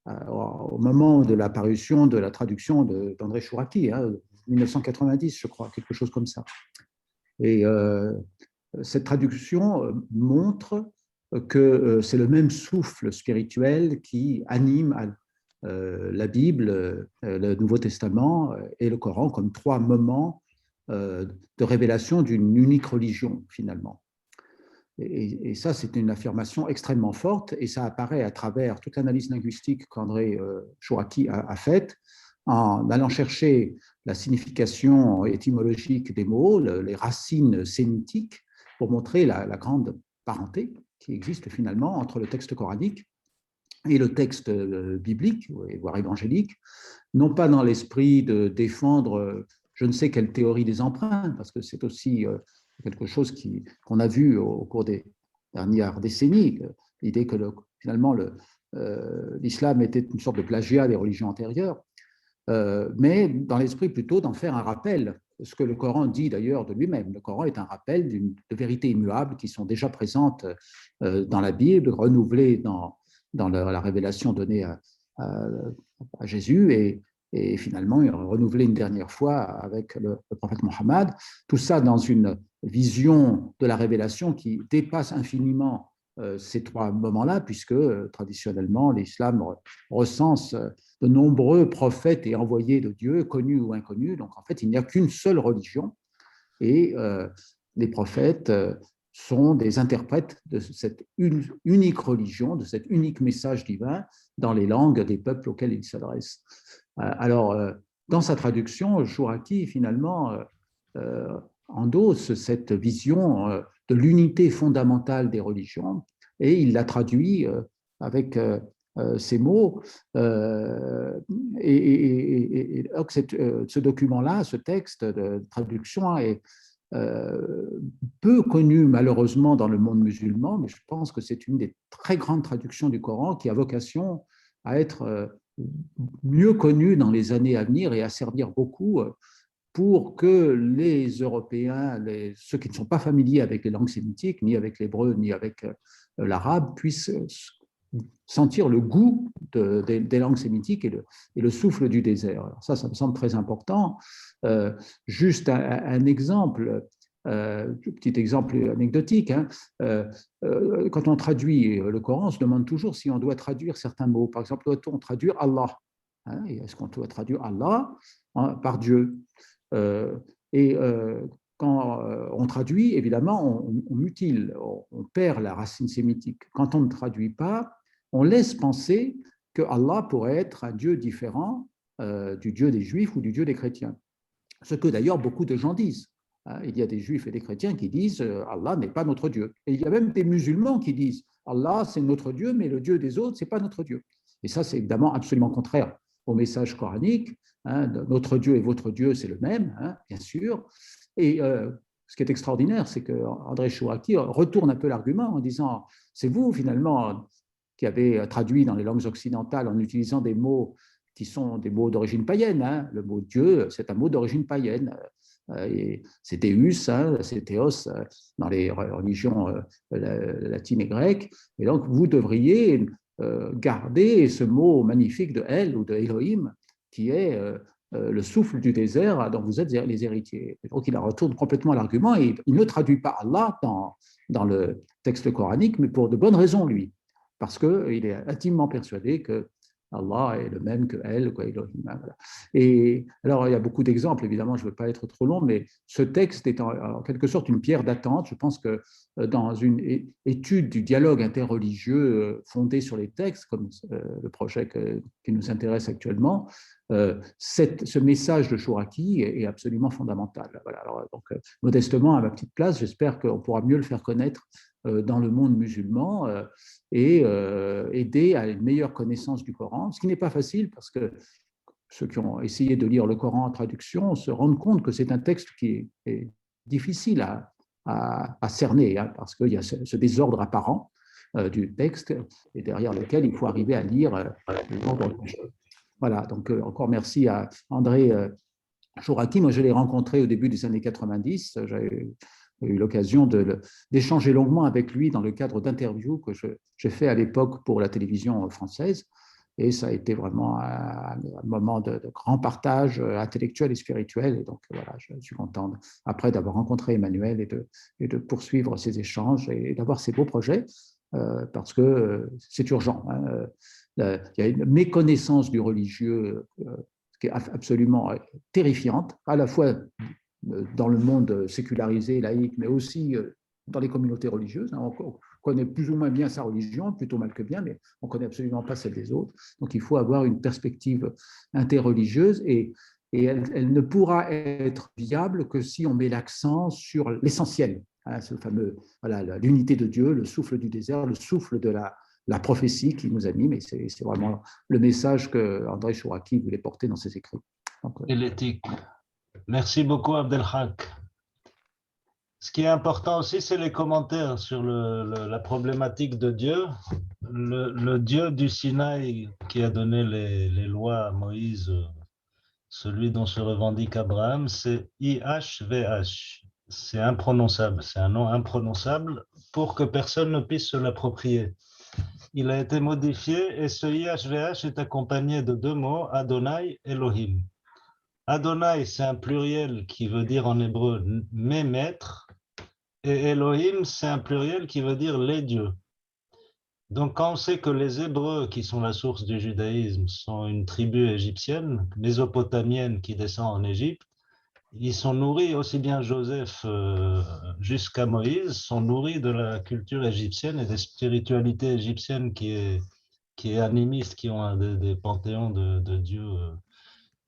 au moment de la parution de la traduction d'André Chouraki, 1990, je crois, quelque chose comme ça. Et cette traduction montre que c'est le même souffle spirituel qui anime la Bible, le Nouveau Testament et le Coran comme trois moments de révélation d'une unique religion, finalement. Et ça, c'est une affirmation extrêmement forte et ça apparaît à travers toute l'analyse linguistique qu'André Chouraki a faite en allant chercher la signification étymologique des mots, les racines sémitiques, pour montrer la grande parenté qui existe finalement entre le texte coranique et le texte biblique, voire évangélique, non pas dans l'esprit de défendre je ne sais quelle théorie des emprunts, parce que c'est aussi quelque chose qu'on a vu au cours des dernières décennies, l'idée que finalement l'islam était une sorte de plagiat des religions antérieures, mais dans l'esprit plutôt d'en faire un rappel, ce que le Coran dit d'ailleurs de lui-même. Le Coran est un rappel de vérités immuables qui sont déjà présentes dans la Bible, renouvelées dans la révélation donnée à Jésus et finalement renouvelée une dernière fois avec le prophète Mohammed. Tout ça dans une vision de la révélation qui dépasse infiniment ces trois moments-là, puisque traditionnellement l'islam recense de nombreux prophètes et envoyés de Dieu, connus ou inconnus. Donc en fait, il n'y a qu'une seule religion et les prophètes sont des interprètes de cette unique religion, de cet unique message divin dans les langues des peuples auxquels ils s'adressent. Alors, dans sa traduction, Chouraki, finalement, endosse cette vision de l'unité fondamentale des religions et il la traduit avec ces mots. Et ce document-là, ce texte de traduction est peu connu malheureusement dans le monde musulman, mais je pense que c'est une des très grandes traductions du Coran qui a vocation à être mieux connue dans les années à venir et à servir beaucoup pour que les Européens, ceux qui ne sont pas familiers avec les langues sémitiques, ni avec l'hébreu, ni avec l'arabe, puissent sentir le goût des langues sémitiques et le souffle du désert. Alors ça me semble très important. Juste un exemple, petit exemple anecdotique, hein, quand on traduit le Coran, on se demande toujours si on doit traduire certains mots. Par exemple, doit-on traduire Allah, hein, est-ce qu'on doit traduire Allah par Dieu? Quand on traduit, évidemment, on mutile, on perd la racine sémitique. Quand on ne traduit pas, on laisse penser que Allah pourrait être un Dieu différent du Dieu des Juifs ou du Dieu des chrétiens. Ce que d'ailleurs beaucoup de gens disent. Il y a des Juifs et des chrétiens qui disent Allah n'est pas notre Dieu. Et il y a même des musulmans qui disent Allah c'est notre Dieu, mais le Dieu des autres, ce n'est pas notre Dieu. Et ça, c'est évidemment absolument contraire au message coranique. Hein, notre Dieu et votre Dieu, c'est le même, hein, bien sûr. Et ce qui est extraordinaire, c'est qu'André Chouraki retourne un peu l'argument en disant c'est vous, finalement, qui avez traduit dans les langues occidentales en utilisant des mots qui sont des mots d'origine païenne. Hein. Le mot Dieu, c'est un mot d'origine païenne. C'est Deus, hein, c'est Théos dans les religions latines et grecques. Et donc, vous devriez garder ce mot magnifique de El ou de Elohim, qui est le souffle du désert dont vous êtes les héritiers. Et donc, il retourne complètement l'argument et il ne traduit pas Allah dans le texte coranique, mais pour de bonnes raisons, lui, parce qu'il est intimement persuadé que Allah est le même que elle, quoi, Elohim. Voilà. Et alors, il y a beaucoup d'exemples, évidemment, je ne veux pas être trop long, mais ce texte est en quelque sorte une pierre d'attente. Je pense que dans une étude du dialogue interreligieux fondé sur les textes, comme le projet qui nous intéresse actuellement, ce message de Chouraki est absolument fondamental. Voilà. Alors, donc, modestement, à ma petite place, j'espère qu'on pourra mieux le faire connaître dans le monde musulman et aider à une meilleure connaissance du Coran, ce qui n'est pas facile parce que ceux qui ont essayé de lire le Coran en traduction se rendent compte que c'est un texte qui est difficile à cerner, hein, parce qu'il y a ce désordre apparent du texte et derrière lequel il faut arriver à lire l'ordre. Voilà, donc encore merci à André Chouraki. Moi, je l'ai rencontré au début des années 90. J'avais eu l'occasion d'échanger longuement avec lui dans le cadre d'interviews que j'ai fait à l'époque pour la télévision française. Et ça a été vraiment un moment de grand partage intellectuel et spirituel. Et donc, voilà, je suis content, après d'avoir rencontré Emmanuel et de poursuivre ces échanges et d'avoir ces beaux projets, parce que c'est urgent. Hein. Il y a une méconnaissance du religieux qui est absolument terrifiante, à la fois dans le monde sécularisé, laïque, mais aussi dans les communautés religieuses. On connaît plus ou moins bien sa religion, plutôt mal que bien, mais on ne connaît absolument pas celle des autres. Donc il faut avoir une perspective interreligieuse et elle ne pourra être viable que si on met l'accent sur l'essentiel, hein, ce fameux, voilà, l'unité de Dieu, le souffle du désert, le souffle de la prophétie qui nous anime, et c'est vraiment le message que André Chouraki voulait porter dans ses écrits. Donc, et l'éthique. Merci beaucoup, Abdelhak. Ce qui est important aussi, c'est les commentaires sur la problématique de Dieu. Le Dieu du Sinaï qui a donné les lois à Moïse, celui dont se revendique Abraham, c'est IHVH. C'est imprononçable, c'est un nom imprononçable pour que personne ne puisse se l'approprier. Il a été modifié et ce IHVH est accompagné de deux mots, Adonai, Elohim. Adonai, c'est un pluriel qui veut dire en hébreu « mes maîtres » et Elohim, c'est un pluriel qui veut dire « les dieux ». Donc, quand on sait que les Hébreux, qui sont la source du judaïsme, sont une tribu égyptienne, mésopotamienne qui descend en Égypte, ils sont nourris, aussi bien Joseph jusqu'à Moïse, sont nourris de la culture égyptienne et des spiritualités égyptiennes qui est animiste, qui ont des panthéons de dieux.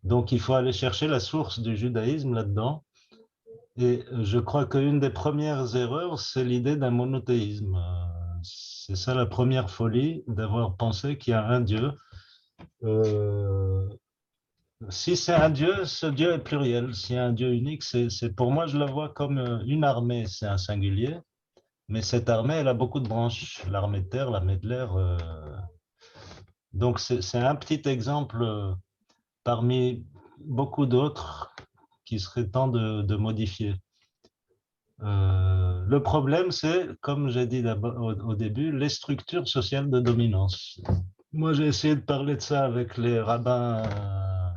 Donc, il faut aller chercher la source du judaïsme là-dedans. Et je crois qu'une des premières erreurs, c'est l'idée d'un monothéisme. C'est ça la première folie, d'avoir pensé qu'il y a un Dieu. Si c'est un Dieu, ce Dieu est pluriel. S'il y a un Dieu unique, pour moi, je le vois comme une armée. C'est un singulier, mais cette armée, elle a beaucoup de branches. L'armée de terre, l'armée de l'air. Donc, c'est un petit exemple parmi beaucoup d'autres qui serait temps de modifier. le problème, c'est, comme j'ai dit au début, les structures sociales de dominance. Moi, j'ai essayé de parler de ça avec les rabbins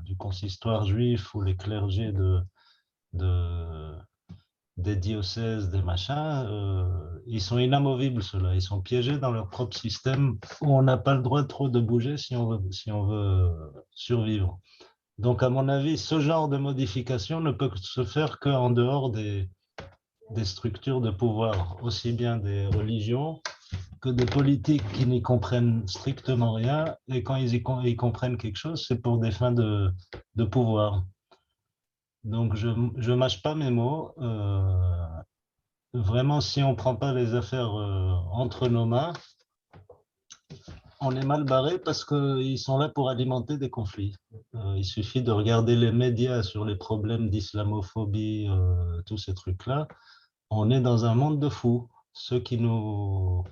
du consistoire juif ou les clergés des diocèses, des machins. Ils sont inamovibles, ceux-là. Ils sont piégés dans leur propre système où on n'a pas le droit trop de bouger si on veut survivre. Donc, à mon avis, ce genre de modification ne peut se faire qu'en dehors des structures de pouvoir, aussi bien des religions que des politiques qui n'y comprennent strictement rien. Et quand ils comprennent quelque chose, c'est pour des fins de pouvoir. Donc, je ne mâche pas mes mots. Vraiment, si on ne prend pas les affaires entre nos mains, on est mal barré parce qu'ils sont là pour alimenter des conflits. Il suffit de regarder les médias sur les problèmes d'islamophobie, tous ces trucs-là. On est dans un monde de fous. Ceux qui nous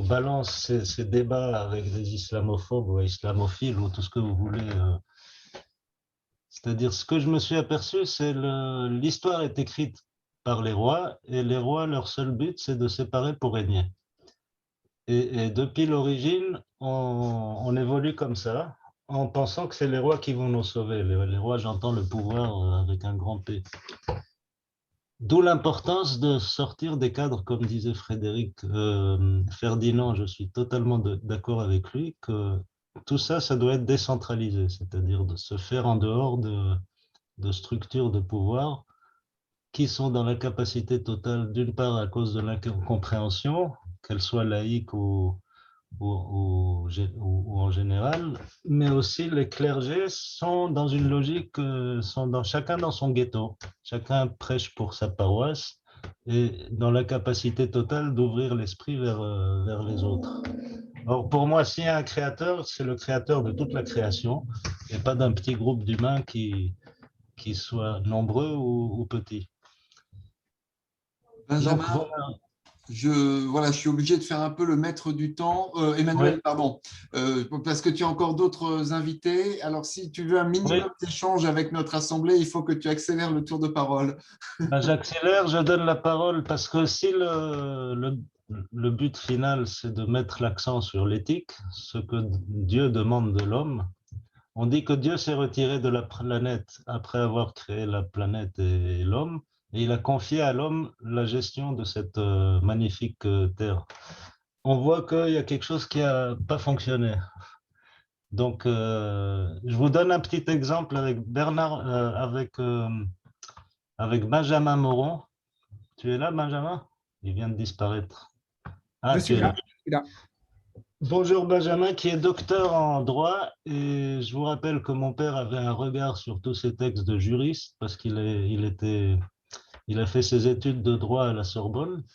balancent ces débats avec des islamophobes ou islamophiles ou tout ce que vous voulez. C'est-à-dire, ce que je me suis aperçu, c'est l'histoire est écrite par les rois et les rois, leur seul but, c'est de séparer pour régner. Et depuis l'origine, on évolue comme ça, en pensant que c'est les rois qui vont nous sauver. Les rois, j'entends le pouvoir avec un grand P. D'où l'importance de sortir des cadres, comme disait Frédéric Ferdinand, je suis totalement d'accord avec lui, que tout ça, ça doit être décentralisé, c'est-à-dire de se faire en dehors de structures de pouvoir qui sont dans la capacité totale, d'une part à cause de l'incompréhension, qu'elle soit laïque ou en général, mais aussi les clergés sont dans une logique, chacun dans son ghetto, chacun prêche pour sa paroisse et dans la capacité totale d'ouvrir l'esprit vers les autres. Or, pour moi, s'il y a un créateur, c'est le créateur de toute la création et pas d'un petit groupe d'humains qui soient nombreux ou petits. Benjamin, donc, voilà. Je suis obligé de faire un peu le maître du temps. Emmanuel, Oui. Pardon, parce que tu as encore d'autres invités. Alors, si tu veux un minimum d'échange avec notre assemblée, il faut que tu accélères le tour de parole. J'accélère, je donne la parole parce que si le but final, c'est de mettre l'accent sur l'éthique, ce que Dieu demande de l'homme, on dit que Dieu s'est retiré de la planète après avoir créé la planète et l'homme, et il a confié à l'homme la gestion de cette magnifique terre. On voit qu'il y a quelque chose qui n'a pas fonctionné. Donc, je vous donne un petit exemple avec avec Benjamin Moron. Tu es là, Benjamin? Il vient de disparaître. Ah, je suis là. Bonjour Benjamin, qui est docteur en droit, et je vous rappelle que mon père avait un regard sur tous ces textes de juriste parce qu'il a fait ses études de droit à la Sorbonne.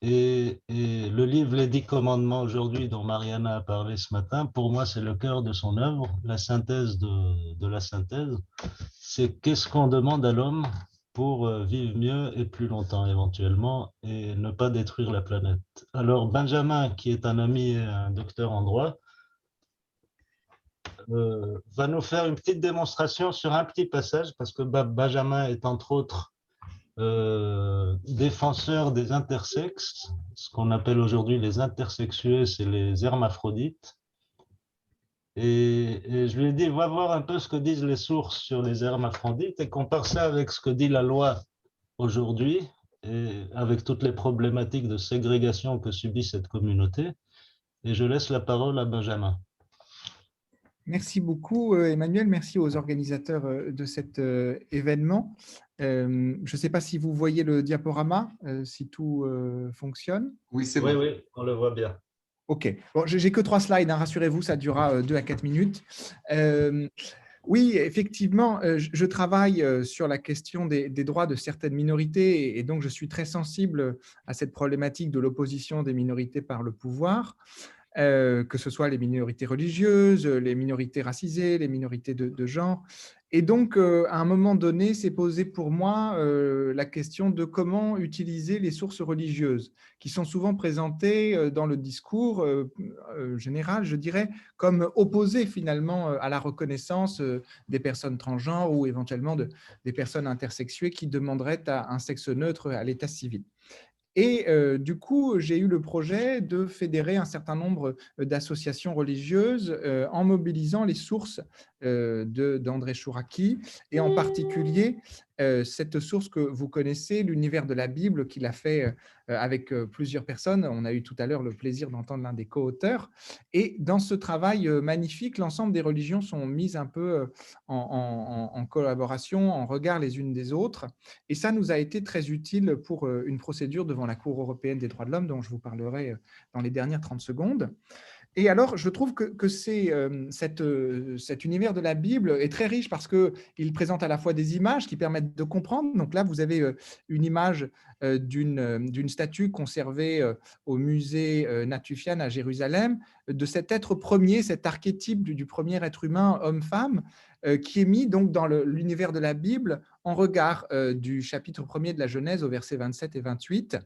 Et le livre Les 10 commandements aujourd'hui, dont Mariana a parlé ce matin, pour moi, c'est le cœur de son œuvre, la synthèse de la synthèse. C'est qu'est-ce qu'on demande à l'homme pour vivre mieux et plus longtemps éventuellement et ne pas détruire la planète. Alors Benjamin, qui est un ami et un docteur en droit, va nous faire une petite démonstration sur un petit passage parce que Benjamin est entre autres défenseur des intersexes, ce qu'on appelle aujourd'hui les intersexués, c'est les hermaphrodites. Et je lui ai dit, va voir un peu ce que disent les sources sur les hermaphrodites et compare ça avec ce que dit la loi aujourd'hui, et avec toutes les problématiques de ségrégation que subit cette communauté. Et je laisse la parole à Benjamin. Merci beaucoup, Emmanuel. Merci aux organisateurs de cet événement. Je ne sais pas si vous voyez le diaporama, si tout fonctionne. Oui, c'est bon. Oui, on le voit bien. OK. Bon, je n'ai que 3 slides, hein, rassurez-vous, ça durera 2 à 4 minutes. Oui, effectivement, je travaille sur la question des droits de certaines minorités et donc je suis très sensible à cette problématique de l'opposition des minorités par le pouvoir. Que ce soit les minorités religieuses, les minorités racisées, les minorités de genre. Et donc, à un moment donné, s'est posé pour moi la question de comment utiliser les sources religieuses, qui sont souvent présentées dans le discours général, je dirais, comme opposées finalement à la reconnaissance des personnes transgenres ou éventuellement des personnes intersexuées qui demanderaient à un sexe neutre à l'état civil. Et du coup, j'ai eu le projet de fédérer un certain nombre d'associations religieuses en mobilisant les sources d'André Chouraki, et en particulier cette source que vous connaissez, l'univers de la Bible, qu'il a fait avec plusieurs personnes. On a eu tout à l'heure le plaisir d'entendre l'un des co-auteurs. Et dans ce travail magnifique, l'ensemble des religions sont mises un peu en collaboration, en regard les unes des autres. Et ça nous a été très utile pour une procédure devant la Cour européenne des droits de l'homme, dont je vous parlerai dans les dernières 30 secondes. Et alors, je trouve que cet univers de la Bible est très riche parce qu'il présente à la fois des images qui permettent de comprendre. Donc là, vous avez une image d'une statue conservée au musée Natufian à Jérusalem, de cet être premier, cet archétype du premier être humain, homme-femme, qui est mis donc dans l'univers de la Bible en regard du chapitre 1er de la Genèse au verset 27 et 28,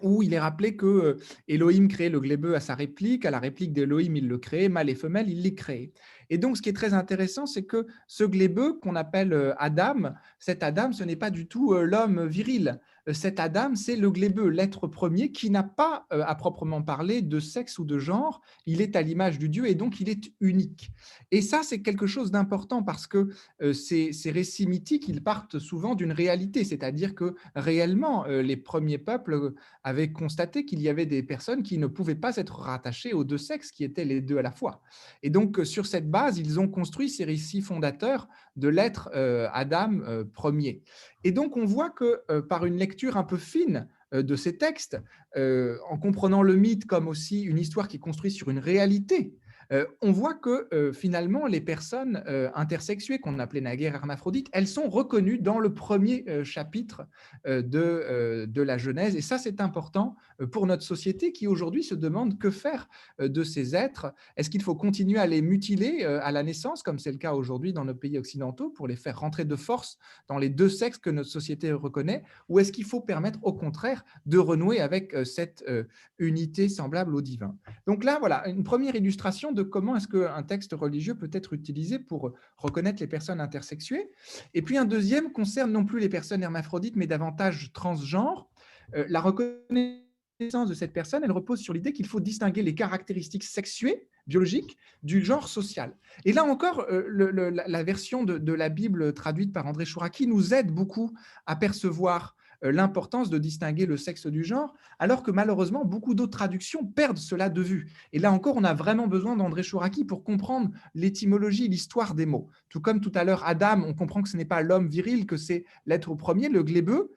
où il est rappelé que Elohim créait le glébeux à sa réplique, à la réplique d'Elohim, il le créait, mâle et femelle, il les créait. Et donc, ce qui est très intéressant, c'est que ce glébeux qu'on appelle Adam, cet Adam, ce n'est pas du tout l'homme viril. Cet Adam, c'est le glébeux, l'être premier, qui n'a pas, à proprement parler, de sexe ou de genre. Il est à l'image du Dieu et donc il est unique. Et ça, c'est quelque chose d'important parce que ces récits mythiques, ils partent souvent d'une réalité, c'est-à-dire que réellement, les premiers peuples avaient constaté qu'il y avait des personnes qui ne pouvaient pas être rattachées aux deux sexes, qui étaient les deux à la fois. Et donc, sur cette base, ils ont construit ces récits fondateurs de l'être Adam premier. Et donc, on voit que par une lecture un peu fine de ces textes, en comprenant le mythe comme aussi une histoire qui est construite sur une réalité, on voit que finalement, les personnes intersexuées, qu'on appelait naguère hermaphrodites, elles sont reconnues dans le premier chapitre de la Genèse. Et ça, c'est important pour notre société qui aujourd'hui se demande que faire de ces êtres. Est-ce qu'il faut continuer à les mutiler à la naissance, comme c'est le cas aujourd'hui dans nos pays occidentaux, pour les faire rentrer de force dans les deux sexes que notre société reconnaît, ou est-ce qu'il faut permettre au contraire de renouer avec cette unité semblable au divin? Donc là, voilà, une première illustration de comment est-ce qu'un texte religieux peut être utilisé pour reconnaître les personnes intersexuées. Et puis un deuxième concerne non plus les personnes hermaphrodites, mais davantage transgenres. La reconnaissance de cette personne, elle repose sur l'idée qu'il faut distinguer les caractéristiques sexuées, biologiques, du genre social. Et là encore, la version de la Bible traduite par André Chouraki nous aide beaucoup à percevoir l'importance de distinguer le sexe du genre, alors que malheureusement, beaucoup d'autres traductions perdent cela de vue. Et là encore, on a vraiment besoin d'André Chouraki pour comprendre l'étymologie, l'histoire des mots. Tout comme tout à l'heure, Adam, on comprend que ce n'est pas l'homme viril, que c'est l'être premier, le glébeux.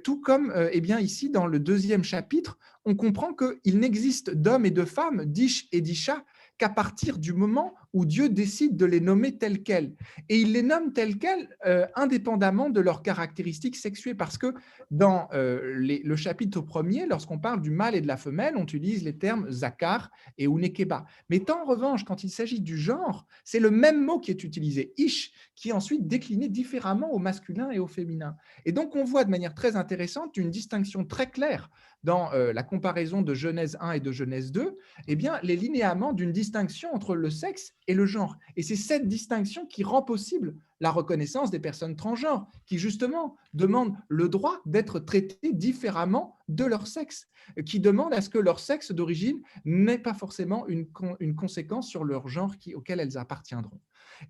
Tout comme eh bien, ici, dans le deuxième chapitre, on comprend qu'il n'existe d'hommes et de femmes, d'ish et d'isha, qu'à partir du moment où Dieu décide de les nommer tels quels. Et il les nomme tels quels indépendamment de leurs caractéristiques sexuées, parce que dans le chapitre 1er, lorsqu'on parle du mâle et de la femelle, on utilise les termes zakar et unekeba. Mais en revanche, quand il s'agit du genre, c'est le même mot qui est utilisé, ish, qui est ensuite décliné différemment au masculin et au féminin. Et donc, on voit de manière très intéressante une distinction très claire dans la comparaison de Genèse 1 et de Genèse 2, eh bien, les linéaments d'une distinction entre le sexe et le genre. Et c'est cette distinction qui rend possible la reconnaissance des personnes transgenres, qui justement demandent le droit d'être traitées différemment de leur sexe, qui demandent à ce que leur sexe d'origine n'ait pas forcément une conséquence sur leur genre auquel elles appartiendront.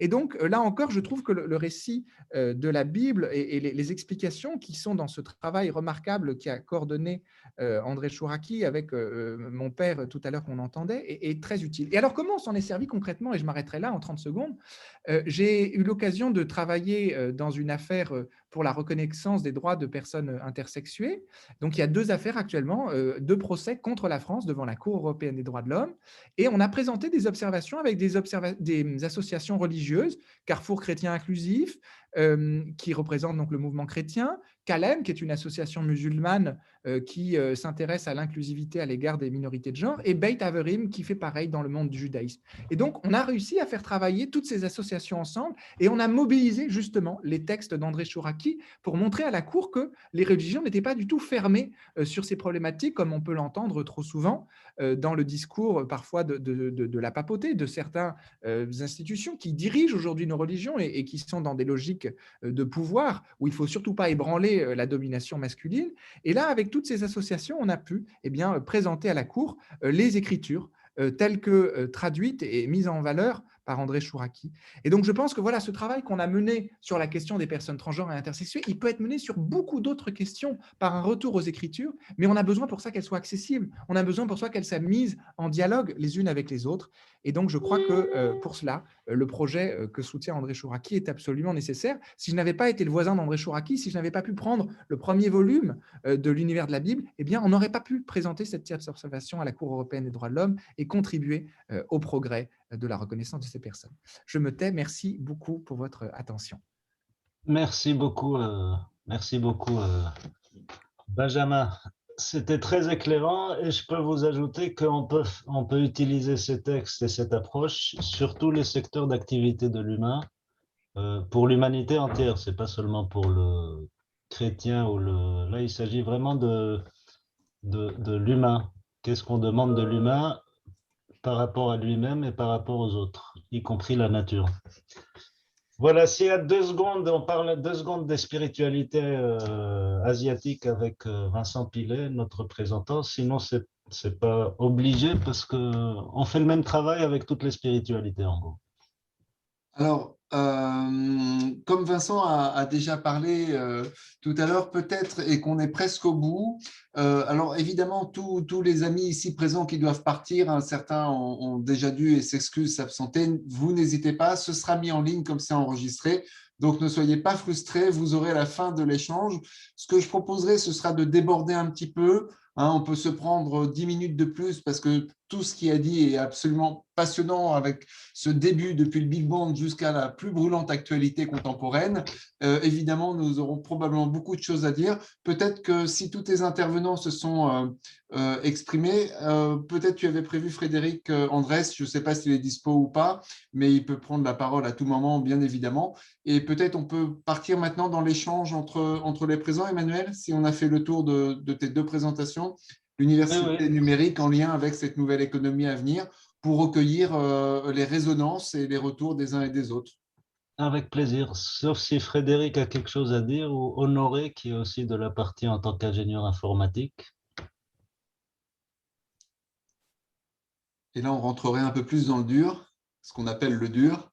Et donc, là encore, je trouve que le récit de la Bible et les explications qui sont dans ce travail remarquable qui a coordonné André Chouraki avec mon père tout à l'heure qu'on entendait est très utile. Et alors, comment on s'en est servi concrètement? Et je m'arrêterai là en 30 secondes. J'ai eu l'occasion de travailler dans une affaire pour la reconnaissance des droits de personnes intersexuées. Donc, il y a 2 affaires actuellement, 2 procès contre la France devant la Cour européenne des droits de l'homme. Et on a présenté des observations avec des associations religieuses, Carrefour chrétien inclusif, qui représente donc le mouvement chrétien, Kalem, qui est une association musulmane qui s'intéresse à l'inclusivité à l'égard des minorités de genre, et Beit Averim, qui fait pareil dans le monde du judaïsme. Et donc, on a réussi à faire travailler toutes ces associations ensemble, et on a mobilisé justement les textes d'André Chouraki pour montrer à la Cour que les religions n'étaient pas du tout fermées sur ces problématiques, comme on peut l'entendre trop souvent dans le discours parfois de la papauté, de certaines institutions qui dirigent aujourd'hui nos religions et qui sont dans des logiques de pouvoir, où il ne faut surtout pas ébranler la domination masculine. Et là, avec toutes ces associations, on a pu présenter à la Cour les écritures telles que traduites et mises en valeur par André Chouraki. Et donc, je pense que voilà, ce travail qu'on a mené sur la question des personnes transgenres et intersexuées, il peut être mené sur beaucoup d'autres questions par un retour aux écritures, mais on a besoin pour ça qu'elles soient accessibles. On a besoin pour ça qu'elles soient mises en dialogue les unes avec les autres. Et donc, je crois que pour cela, le projet que soutient André Chouraki est absolument nécessaire. Si je n'avais pas été le voisin d'André Chouraki, si je n'avais pas pu prendre le premier volume de l'univers de la Bible, eh bien, on n'aurait pas pu présenter cette tierce observation à la Cour européenne des droits de l'homme et contribuer au progrès de la reconnaissance de ces personnes. Je me tais. Merci beaucoup pour votre attention. Merci beaucoup, Benjamin. C'était très éclairant et je peux vous ajouter qu'on peut utiliser ces textes et cette approche sur tous les secteurs d'activité de l'humain, pour l'humanité entière. C'est pas seulement pour le chrétien ou le. Là, il s'agit vraiment de l'humain. Qu'est-ce qu'on demande de l'humain par rapport à lui-même et par rapport aux autres, y compris la nature. Voilà, si à 2 secondes, on parle 2 secondes des spiritualités asiatiques avec Vincent Pilet, notre représentant, sinon c'est pas obligé parce qu'on fait le même travail avec toutes les spiritualités en gros. Alors, comme Vincent a déjà parlé tout à l'heure, peut-être, et qu'on est presque au bout, alors évidemment, tous les amis ici présents qui doivent partir, certains ont déjà dû et s'excusent, s'absenter, vous n'hésitez pas, ce sera mis en ligne comme c'est enregistré, donc ne soyez pas frustrés, vous aurez la fin de l'échange. Ce que je proposerai, ce sera de déborder un petit peu. On peut se prendre 10 minutes de plus parce que tout ce qui a dit est absolument passionnant avec ce début depuis le Big Bang jusqu'à la plus brûlante actualité contemporaine. Évidemment, nous aurons probablement beaucoup de choses à dire. Peut-être que si tous tes intervenants se sont exprimés, peut-être tu avais prévu Frédéric Andrès, je ne sais pas s'il est dispo ou pas, mais il peut prendre la parole à tout moment, bien évidemment. Et peut-être on peut partir maintenant dans l'échange entre les présents, Emmanuel, si on a fait le tour de tes 2 présentations, l'université numérique en lien avec cette nouvelle économie à venir, pour recueillir les résonances et les retours des uns et des autres. Avec plaisir, sauf si Frédéric a quelque chose à dire, ou Honoré qui est aussi de la partie en tant qu'ingénieur informatique. Et là, on rentrerait un peu plus dans le dur, ce qu'on appelle le dur.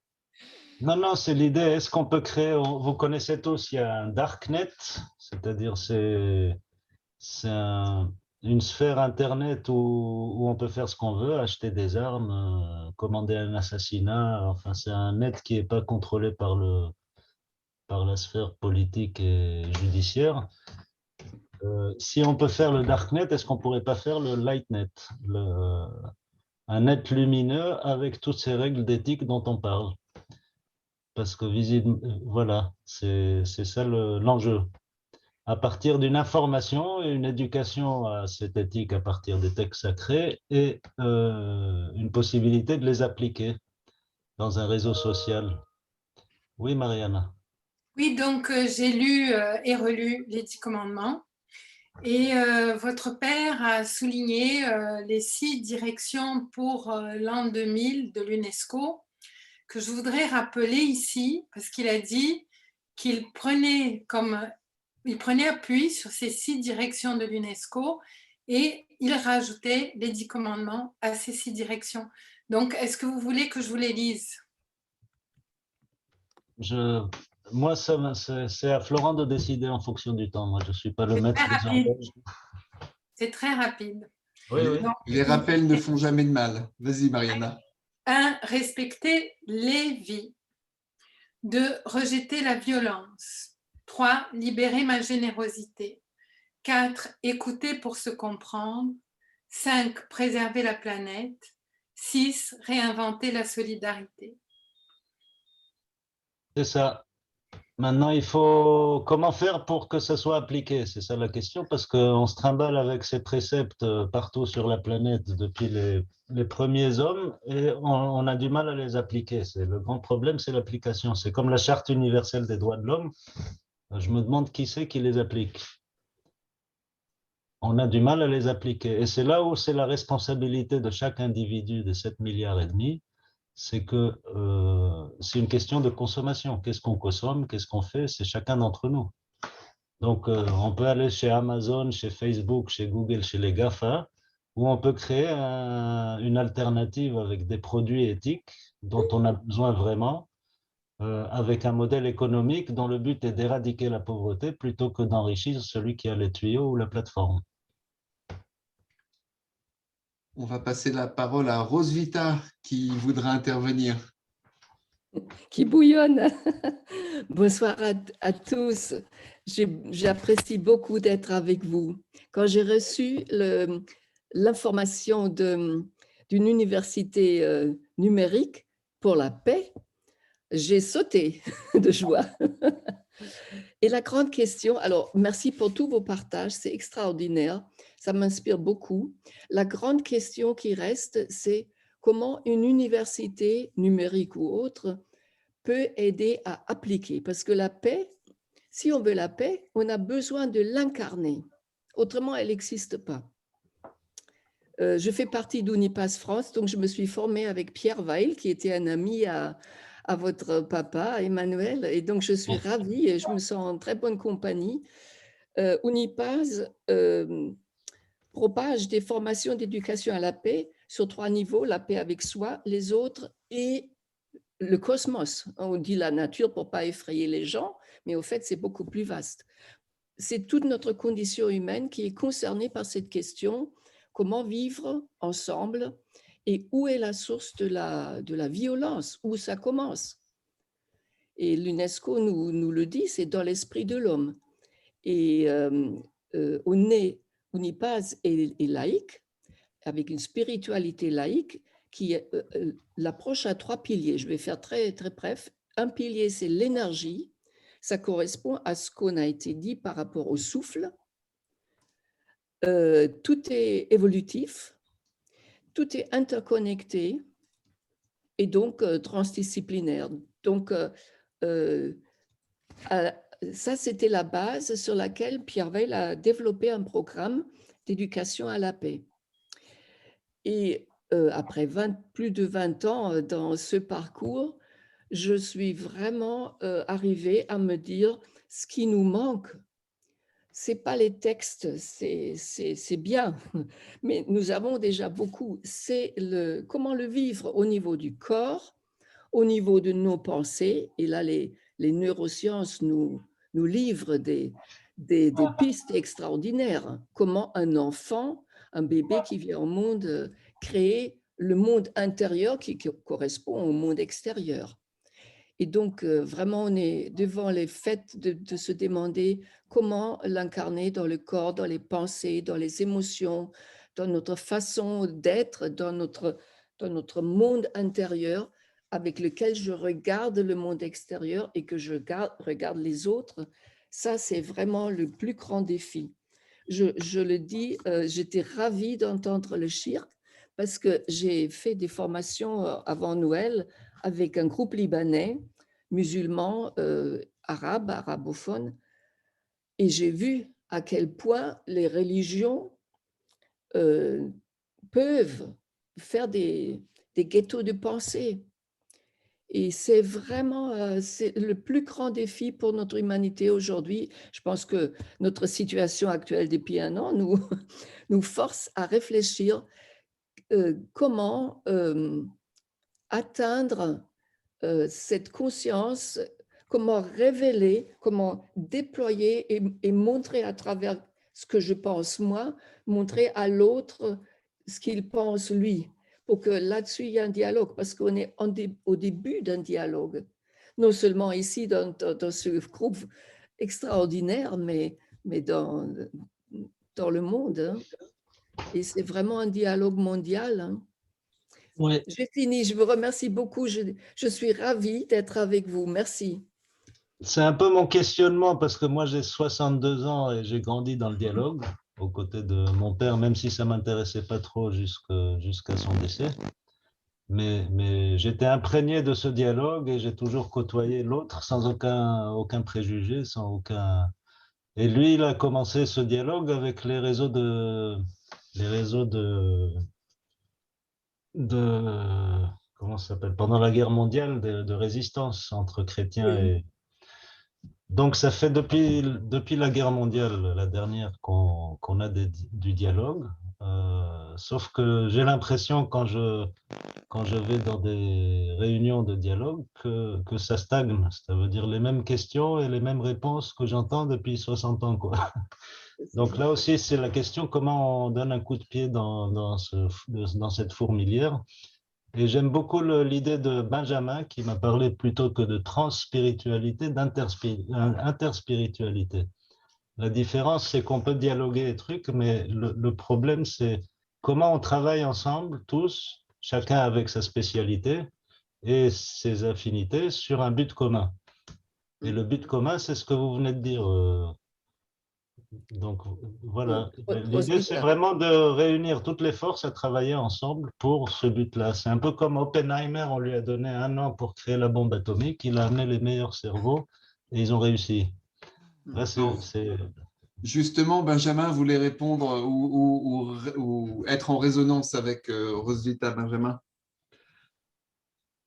Non, c'est l'idée. Est-ce qu'on peut créer, vous connaissez tous, il y a un darknet, c'est-à-dire c'est une sphère Internet où on peut faire ce qu'on veut, acheter des armes, commander un assassinat. Enfin, c'est un net qui n'est pas contrôlé par la sphère politique et judiciaire. Si on peut faire le darknet, est-ce qu'on ne pourrait pas faire le lightnet, un net lumineux avec toutes ces règles d'éthique dont on parle? Parce que voilà, c'est ça l'enjeu. À partir d'une information et une éducation à cette éthique à partir des textes sacrés et une possibilité de les appliquer dans un réseau social. Oui, Mariana. Oui, donc j'ai lu et relu les 10 commandements et votre père a souligné les 6 directions pour l'an 2000 de l'UNESCO que je voudrais rappeler ici parce qu'il a dit qu'il prenait appui sur ces 6 directions de l'UNESCO et il rajoutait les 10 commandements à ces 6 directions. Donc, est-ce que vous voulez que je vous les lise? Moi, c'est à Florent de décider en fonction du temps. Moi, je ne suis pas le maître des horloges. C'est très rapide. Oui. Donc, les rappels ne font jamais de mal. Vas-y, Mariana. 1. Respecter les vies. 2. Rejeter la violence. 3. Libérer ma générosité. 4. Écouter pour se comprendre. 5. Préserver la planète. 6. Réinventer la solidarité. C'est ça. Maintenant, il faut comment faire pour que ça soit appliqué? C'est ça la question, parce qu'on se trimballe avec ces préceptes partout sur la planète depuis les premiers hommes et on a du mal à les appliquer. Le grand problème, c'est l'application. C'est comme la Charte universelle des droits de l'homme. Je me demande qui c'est qui les applique. On a du mal à les appliquer. Et c'est là où c'est la responsabilité de chaque individu des 7,5 milliards, c'est que c'est une question de consommation. Qu'est-ce qu'on consomme? Qu'est-ce qu'on fait? C'est chacun d'entre nous. Donc, on peut aller chez Amazon, chez Facebook, chez Google, chez les GAFA, où on peut créer une alternative avec des produits éthiques dont on a besoin vraiment, avec un modèle économique dont le but est d'éradiquer la pauvreté plutôt que d'enrichir celui qui a les tuyaux ou la plateforme. On va passer la parole à Rosvita qui voudra intervenir. Qui bouillonne. Bonsoir à tous. J'apprécie beaucoup d'être avec vous. Quand j'ai reçu l'information d'une université numérique pour la paix, j'ai sauté de joie. Et la grande question, alors merci pour tous vos partages, c'est extraordinaire, ça m'inspire beaucoup. La grande question qui reste, c'est comment une université numérique ou autre peut aider à appliquer. Parce que la paix, si on veut la paix, on a besoin de l'incarner. Autrement, elle n'existe pas. Je fais partie d'Unipass France, donc je me suis formée avec Pierre Weil, qui était un ami à votre papa, Emmanuel, et donc je suis ravie et je me sens en très bonne compagnie. Unipass propage des formations d'éducation à la paix sur 3 niveaux, la paix avec soi, les autres et le cosmos. On dit la nature pour ne pas effrayer les gens, mais au fait, c'est beaucoup plus vaste. C'est toute notre condition humaine qui est concernée par cette question, comment vivre ensemble et où est la source de la violence, où ça commence. Et l'UNESCO nous le dit, c'est dans l'esprit de l'homme. Et Unipass est laïque, avec une spiritualité laïque, qui l'approche à 3 piliers. Je vais faire très, très bref. Un pilier, c'est l'énergie. Ça correspond à ce qu'on a été dit par rapport au souffle. Tout est évolutif, tout est interconnecté et donc transdisciplinaire. Donc, ça, c'était la base sur laquelle Pierre Weil a développé un programme d'éducation à la paix. Et après plus de 20 ans dans ce parcours, je suis vraiment arrivée à me dire ce qui nous manque. Ce n'est pas les textes, c'est bien, mais nous avons déjà beaucoup. C'est comment le vivre au niveau du corps, au niveau de nos pensées. Et là, les neurosciences nous livrent des pistes extraordinaires. Comment un enfant, un bébé qui vient au monde, créer le monde intérieur qui correspond au monde extérieur. Et donc, vraiment, on est devant les faits de se demander comment l'incarner dans le corps, dans les pensées, dans les émotions, dans notre façon d'être, dans notre monde intérieur avec lequel je regarde le monde extérieur et que je regarde les autres. Ça, c'est vraiment le plus grand défi. Je le dis, j'étais ravie d'entendre le shirk parce que j'ai fait des formations avant Noël avec un groupe libanais, musulman, arabophone, et j'ai vu à quel point les religions peuvent faire des ghettos de pensée. Et c'est vraiment c'est le plus grand défi pour notre humanité aujourd'hui. Je pense que notre situation actuelle depuis 1 an nous force à réfléchir comment atteindre cette conscience, comment révéler, comment déployer et montrer à travers ce que je pense moi, montrer à l'autre ce qu'il pense lui, pour que là-dessus il y ait un dialogue, parce qu'on est au début d'un dialogue, non seulement ici dans ce groupe extraordinaire, mais dans le monde. Hein. Et c'est vraiment un dialogue mondial. Hein. Oui. J'ai fini, je vous remercie beaucoup. Je suis ravie d'être avec vous. Merci. C'est un peu mon questionnement parce que moi j'ai 62 ans et j'ai grandi dans le dialogue aux côtés de mon père, même si ça ne m'intéressait pas trop jusqu'à son décès. Mais j'étais imprégné de ce dialogue et j'ai toujours côtoyé l'autre sans aucun préjugé, sans aucun... Et lui, il a commencé ce dialogue avec les réseaux comment ça s'appelle? Pendant la guerre mondiale de résistance entre chrétiens et... Donc, ça fait depuis la guerre mondiale, la dernière, qu'on a du dialogue. Sauf que j'ai l'impression, quand je vais dans des réunions de dialogue, que ça stagne. Ça veut dire les mêmes questions et les mêmes réponses que j'entends depuis 60 ans, quoi. Donc là aussi, c'est la question, comment on donne un coup de pied dans cette fourmilière. Et j'aime beaucoup l'idée de Benjamin qui m'a parlé plutôt que de transspiritualité, d'interspiritualité. La différence, c'est qu'on peut dialoguer les trucs, mais le problème, c'est comment on travaille ensemble, tous, chacun avec sa spécialité et ses affinités, sur un but commun. Et le but commun, c'est ce que vous venez de dire. Donc voilà, l'idée c'est vraiment de réunir toutes les forces à travailler ensemble pour ce but-là. C'est un peu comme Oppenheimer, on lui a donné 1 an pour créer la bombe atomique, il a amené les meilleurs cerveaux et ils ont réussi. Là, Justement, Benjamin voulait répondre ou être en résonance avec Roswitha. Benjamin.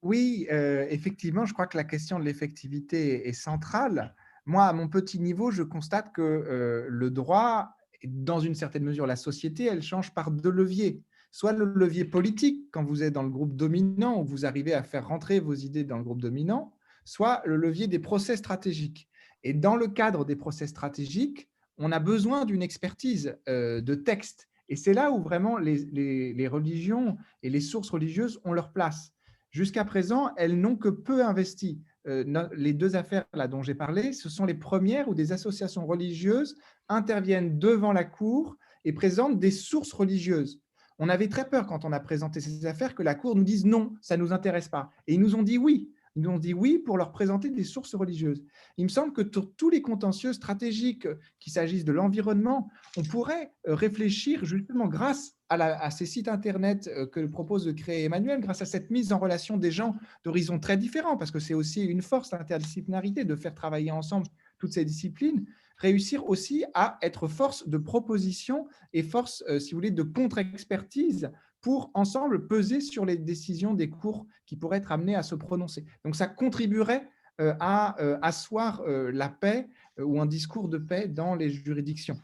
Oui, effectivement, je crois que la question de l'effectivité est centrale. Moi, à mon petit niveau, je constate que le droit, dans une certaine mesure, la société, elle change par 2 leviers. Soit le levier politique, quand vous êtes dans le groupe dominant, où vous arrivez à faire rentrer vos idées dans le groupe dominant, soit le levier des procès stratégiques. Et dans le cadre des procès stratégiques, on a besoin d'une expertise de texte. Et c'est là où vraiment les religions et les sources religieuses ont leur place. Jusqu'à présent, elles n'ont que peu investi. Les 2 affaires là dont j'ai parlé, ce sont les premières où des associations religieuses interviennent devant la Cour et présentent des sources religieuses. On avait très peur quand on a présenté ces affaires que la Cour nous dise non, ça ne nous intéresse pas. Et ils nous ont dit oui. Ils nous ont dit oui pour leur présenter des sources religieuses. Il me semble que tous les contentieux stratégiques, qu'il s'agisse de l'environnement, on pourrait réfléchir justement grâce à ces sites internet que propose de créer Emmanuel, grâce à cette mise en relation des gens d'horizons très différents, parce que c'est aussi une force, l'interdisciplinarité, de faire travailler ensemble toutes ces disciplines, réussir aussi à être force de proposition et force, si vous voulez, de contre-expertise pour ensemble peser sur les décisions des cours qui pourraient être amenées à se prononcer. Donc ça contribuerait à asseoir la paix ou un discours de paix dans les juridictions.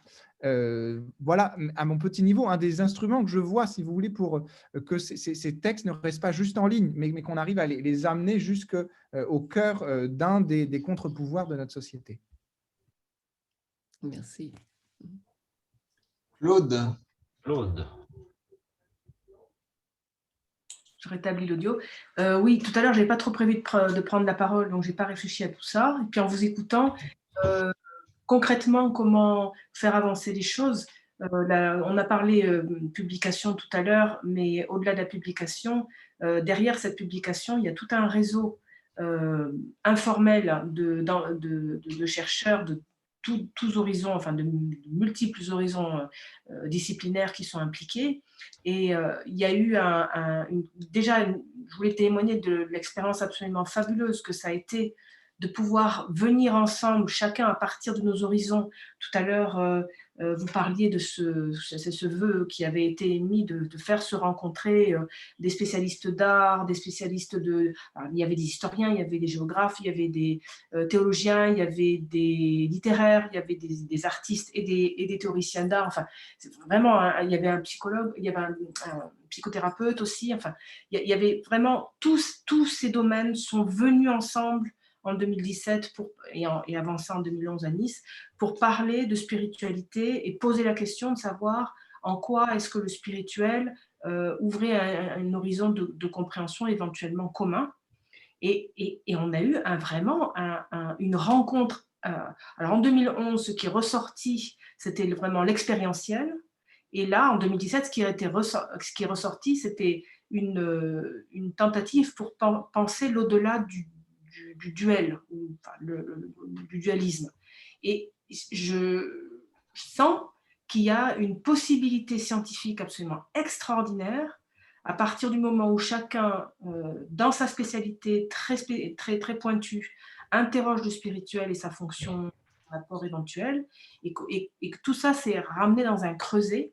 Voilà, à mon petit niveau, un des instruments que je vois, si vous voulez, pour que ces textes ne restent pas juste en ligne, mais qu'on arrive à les amener jusqu'au cœur d'un des contre-pouvoirs de notre société. Merci. Claude. Je rétablis l'audio. Oui, tout à l'heure, je n'avais pas trop prévu de prendre la parole, donc je n'ai pas réfléchi à tout ça. Et puis en vous écoutant, concrètement, comment faire avancer les choses. On a parlé publication tout à l'heure, mais au-delà de la publication, derrière cette publication, il y a tout un réseau informel de chercheurs de tous horizons, enfin de multiples horizons disciplinaires qui sont impliqués. Et il y a eu je voulais témoigner de l'expérience absolument fabuleuse que ça a été de pouvoir venir ensemble, chacun à partir de nos horizons. Tout à l'heure, vous parliez de ce vœu qui avait été émis de faire se rencontrer des spécialistes d'art, des spécialistes il y avait des historiens, il y avait des géographes, il y avait des théologiens, il y avait des littéraires, il y avait des artistes et des théoriciens d'art. Enfin, vraiment, il y avait un psychologue, il y avait un psychothérapeute aussi. Enfin, il y avait vraiment tous ces domaines sont venus ensemble en 2017 et avant ça en 2011 à Nice, pour parler de spiritualité et poser la question de savoir en quoi est-ce que le spirituel ouvrait un horizon de compréhension éventuellement commun. Et on a eu vraiment une rencontre. Alors en 2011, ce qui est ressorti, c'était vraiment l'expérientiel. Et là, en 2017, ce qui est ressorti, c'était une tentative pour penser l'au-delà du duel, enfin, du dualisme. Et je sens qu'il y a une possibilité scientifique absolument extraordinaire à partir du moment où chacun, dans sa spécialité très pointue, interroge le spirituel et sa fonction, son apport éventuel, et que tout ça s'est ramené dans un creuset.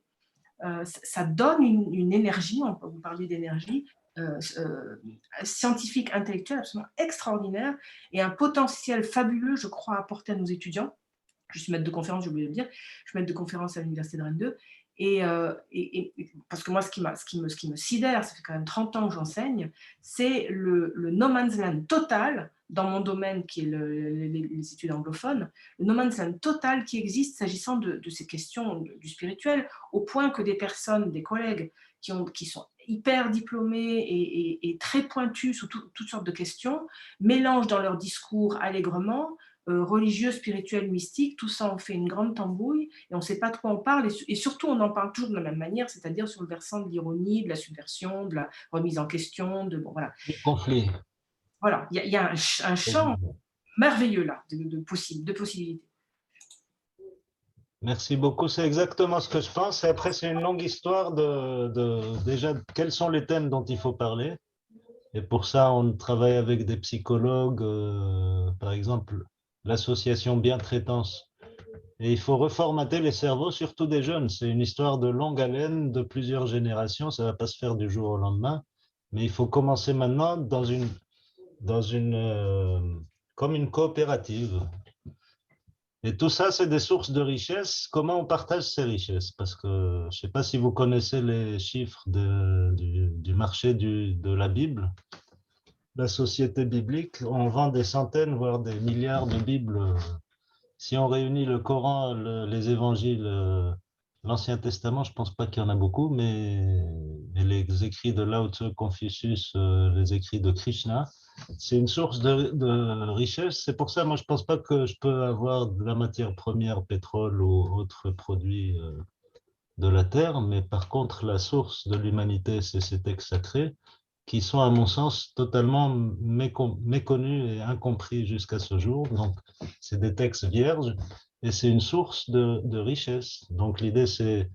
Ça donne une énergie, vous parliez d'énergie, scientifique, intellectuelle absolument extraordinaire et un potentiel fabuleux, je crois, à apporter à nos étudiants. Je suis maître de conférence, j'ai oublié de le dire, je suis maître de conférence à l'Université de Rennes 2, et parce que moi, ce qui me sidère, ça fait quand même 30 ans que j'enseigne, c'est le no man's land total, dans mon domaine qui est les études anglophones, le no man's land total qui existe s'agissant de ces questions du spirituel, au point que des personnes, des collègues qui sont hyper diplômés et très pointus sur toutes sortes de questions, mélangent dans leur discours allègrement religieux, spirituel, mystique, tout ça en fait une grande tambouille et on ne sait pas de quoi on parle et surtout on en parle toujours de la même manière, c'est-à-dire sur le versant de l'ironie, de la subversion, de la remise en question, de bon voilà. Le conflit. Voilà, il y a un champ merveilleux là de possibilités. Merci beaucoup, c'est exactement ce que je pense. Et après, c'est une longue histoire déjà quels sont les thèmes dont il faut parler. Et pour ça, on travaille avec des psychologues, par exemple, l'association Bientraitance. Et il faut reformater les cerveaux, surtout des jeunes. C'est une histoire de longue haleine, de plusieurs générations. Ça ne va pas se faire du jour au lendemain. Mais il faut commencer maintenant comme une coopérative. Et tout ça, c'est des sources de richesse. Comment on partage ces richesses? Parce que je ne sais pas si vous connaissez les chiffres du marché de la Bible. La société biblique, on vend des centaines, voire des milliards de Bibles. Si on réunit le Coran, les évangiles, l'Ancien Testament, je ne pense pas qu'il y en a beaucoup, mais les écrits de Lao Tzu, Confucius, les écrits de Krishna, c'est une source de richesse. C'est pour ça, moi, je ne pense pas que je peux avoir de la matière première, pétrole ou autres produits de la terre, mais par contre, la source de l'humanité, c'est ces textes sacrés qui sont, à mon sens, totalement méconnus et incompris jusqu'à ce jour. Donc, c'est des textes vierges et c'est une source de richesse. Donc, l'idée, c'est,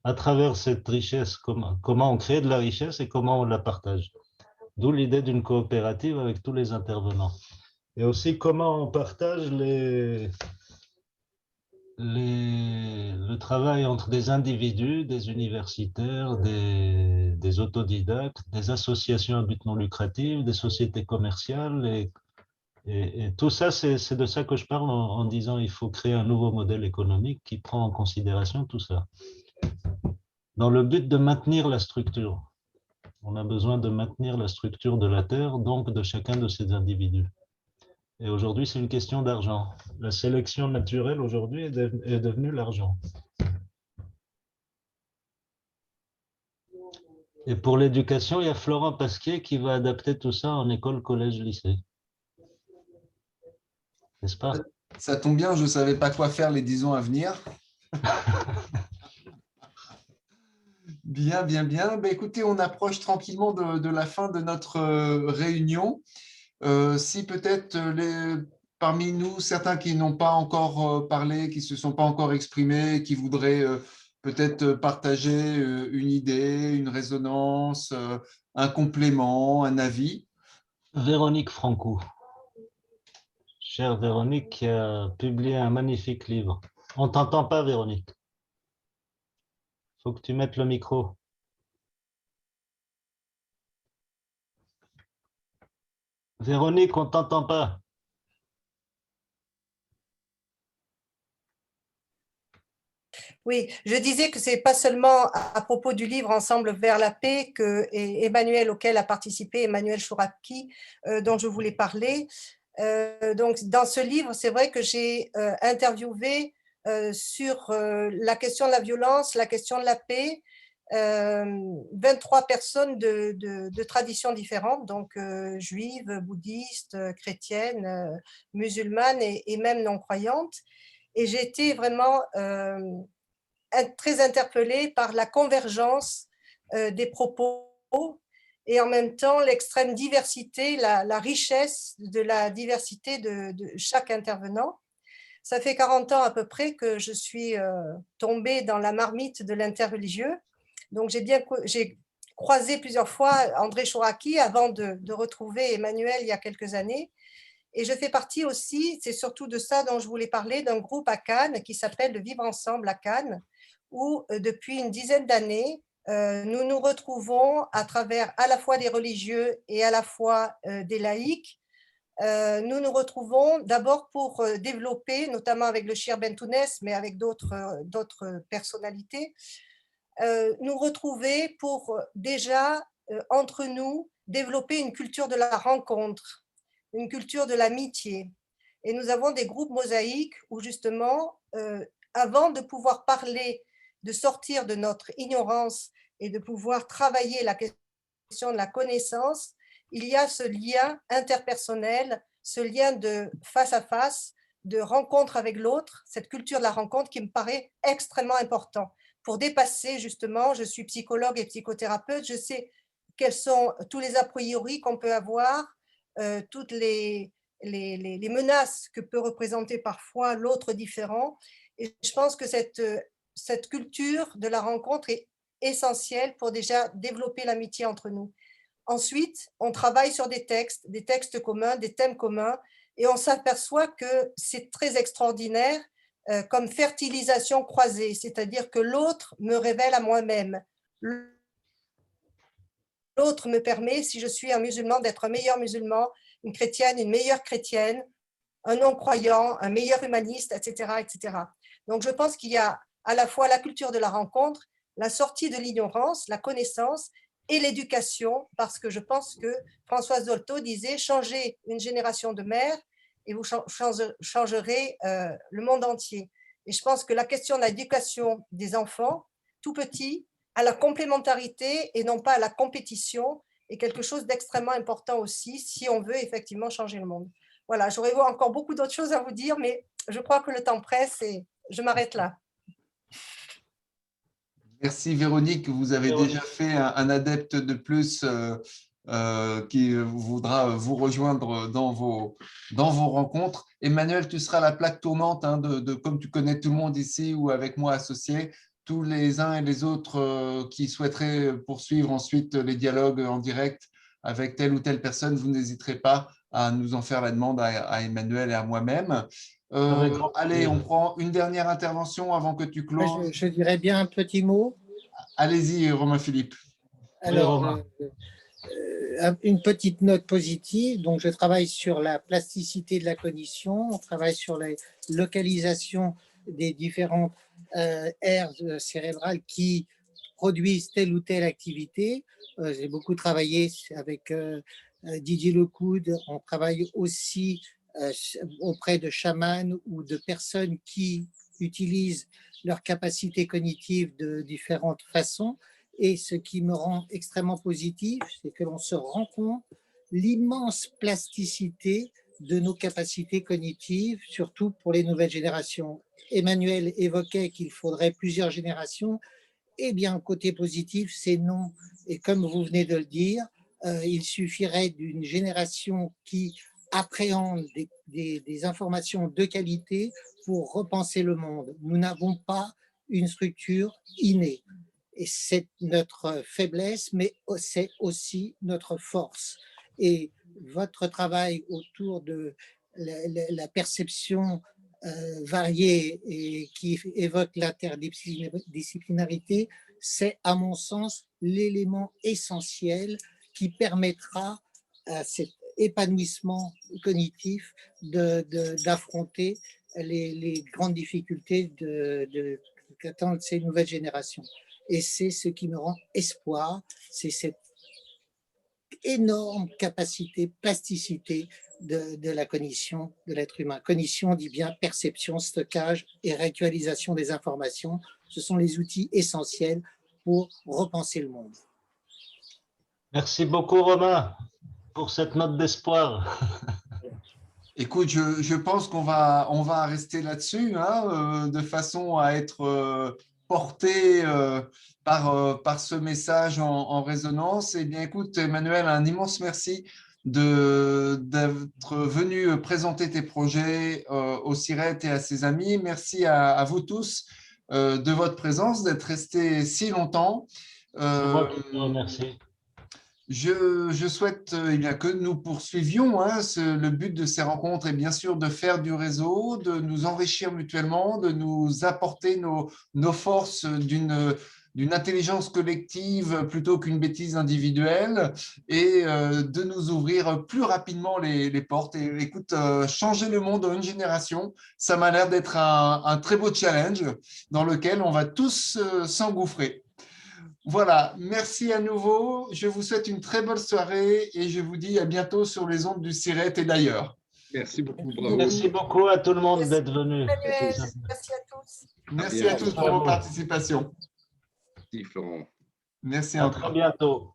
à travers cette richesse, comment on crée de la richesse et comment on la partage. D'où l'idée d'une coopérative avec tous les intervenants. Et aussi, comment on partage le travail entre des individus, des universitaires, des autodidactes, des associations à but non lucratif, des sociétés commerciales. Et tout ça, c'est de ça que je parle en disant qu'il faut créer un nouveau modèle économique qui prend en considération tout ça. Dans le but de maintenir la structure. On a besoin de maintenir la structure de la Terre, donc de chacun de ces individus. Et aujourd'hui, c'est une question d'argent. La sélection naturelle aujourd'hui est devenue l'argent. Et pour l'éducation, il y a Florent Pasquier qui va adapter tout ça en école, collège, lycée. N'est-ce pas? Ça tombe bien, je ne savais pas quoi faire les 10 ans à venir. Bien, bien, bien. Ben, écoutez, on approche tranquillement de la fin de notre réunion. Si peut-être parmi nous, certains qui n'ont pas encore parlé, qui ne se sont pas encore exprimés, qui voudraient peut-être partager une idée, une résonance, un complément, un avis. Véronique Franco. Chère Véronique, qui a publié un magnifique livre. On ne t'entend pas, Véronique. Il faut que tu mettes le micro. Véronique, on ne t'entend pas. Oui, je disais que ce n'est pas seulement à propos du livre Ensemble vers la paix auquel a participé Emmanuel Chouraki, dont je voulais parler. Donc, dans ce livre, c'est vrai que j'ai interviewé sur la question de la violence, la question de la paix, 23 personnes de traditions différentes, donc juives, bouddhistes, chrétiennes, musulmanes et même non-croyantes. Et j'ai été vraiment très interpellée par la convergence des propos et en même temps l'extrême diversité, la richesse de la diversité de chaque intervenant. Ça fait 40 ans à peu près que je suis tombée dans la marmite de l'interreligieux. Donc, j'ai croisé plusieurs fois André Chouraqui avant de retrouver Emmanuel il y a quelques années. Et je fais partie aussi, c'est surtout de ça dont je voulais parler, d'un groupe à Cannes qui s'appelle le Vivre Ensemble à Cannes, où depuis une dizaine d'années, nous nous retrouvons à travers à la fois des religieux et à la fois des laïcs. Nous nous retrouvons d'abord pour développer, notamment avec le Cheikh Bentounès, mais avec d'autres personnalités, nous retrouver pour déjà, entre nous, développer une culture de la rencontre, une culture de l'amitié. Et nous avons des groupes mosaïques où justement, avant de pouvoir parler, de sortir de notre ignorance et de pouvoir travailler la question de la connaissance, il y a ce lien interpersonnel, ce lien de face à face, de rencontre avec l'autre, cette culture de la rencontre qui me paraît extrêmement important. Pour dépasser justement, je suis psychologue et psychothérapeute, je sais quels sont tous les a priori qu'on peut avoir, toutes les menaces que peut représenter parfois l'autre différent. Et je pense que cette culture de la rencontre est essentielle pour déjà développer l'amitié entre nous. Ensuite, on travaille sur des textes communs, des thèmes communs, et on s'aperçoit que c'est très extraordinaire comme fertilisation croisée, c'est-à-dire que l'autre me révèle à moi-même. L'autre me permet, si je suis un musulman, d'être un meilleur musulman, une chrétienne, une meilleure chrétienne, un non-croyant, un meilleur humaniste, etc., etc. Donc, je pense qu'il y a à la fois la culture de la rencontre, la sortie de l'ignorance, la connaissance et l'éducation, parce que je pense que Françoise Dolto disait « Changez une génération de mères et vous changerez le monde entier ». Et je pense que la question de l'éducation des enfants, tout petits, à la complémentarité et non pas à la compétition, est quelque chose d'extrêmement important aussi si on veut effectivement changer le monde. Voilà, j'aurais encore beaucoup d'autres choses à vous dire, mais je crois que le temps presse et je m'arrête là. Merci Véronique, vous avez déjà fait un adepte de plus qui voudra vous rejoindre dans vos rencontres. Emmanuel, tu seras la plaque tournante, hein, comme tu connais tout le monde ici ou avec moi associé, tous les uns et les autres qui souhaiteraient poursuivre ensuite les dialogues en direct avec telle ou telle personne, vous n'hésiterez pas à nous en faire la demande à Emmanuel et à moi-même. Allez, on prend une dernière intervention avant que tu closes. Je dirais bien un petit mot. Allez-y, Romain-Philippe. Alors, une petite note positive. Donc, je travaille sur la plasticité de la cognition. On travaille sur la localisation des différentes aires cérébrales qui produisent telle ou telle activité. J'ai beaucoup travaillé avec Didier Lecoud. On travaille aussi auprès de chamans ou de personnes qui utilisent leurs capacités cognitives de différentes façons. Et ce qui me rend extrêmement positif, c'est que l'on se rend compte l'immense plasticité de nos capacités cognitives, surtout pour les nouvelles générations. Emmanuel évoquait qu'il faudrait plusieurs générations. Eh bien, côté positif, c'est non. Et comme vous venez de le dire, il suffirait d'une génération qui appréhende des informations de qualité pour repenser le monde. Nous n'avons pas une structure innée. Et c'est notre faiblesse, mais c'est aussi notre force. Et votre travail autour de la perception variée et qui évoque l'interdisciplinarité, c'est à mon sens l'élément essentiel qui permettra à cet épanouissement cognitif d'affronter les grandes difficultés qu'attendent ces nouvelles générations. Et c'est ce qui me rend espoir, c'est cette énorme capacité, plasticité de la cognition de l'être humain. Cognition dit bien perception, stockage et réactualisation des informations. Ce sont les outils essentiels pour repenser le monde. Merci beaucoup Romain pour cette note d'espoir. Écoute, je pense qu'on va rester là-dessus, hein, de façon à être porté par ce message en résonance. Eh bien, écoute, Emmanuel, un immense merci d'être venu présenter tes projets au CIRET et à ses amis. Merci à vous tous de votre présence, d'être restés si longtemps. C'est moi qui te remercie. Je souhaite bien, que nous poursuivions. Le but de ces rencontres est bien sûr de faire du réseau, de nous enrichir mutuellement, de nous apporter nos forces d'une intelligence collective plutôt qu'une bêtise individuelle et de nous ouvrir plus rapidement les portes. Et écoute, changer le monde en une génération, ça m'a l'air d'être un très beau challenge dans lequel on va tous s'engouffrer. Voilà, merci à nouveau. Je vous souhaite une très bonne soirée et je vous dis à bientôt sur les ondes du CIRET et d'ailleurs. Merci beaucoup, bravo. Merci beaucoup à tout le monde d'être venu. Merci à tous. Merci à tous pour vos participations. Merci, Florent. Merci à encore. très bientôt.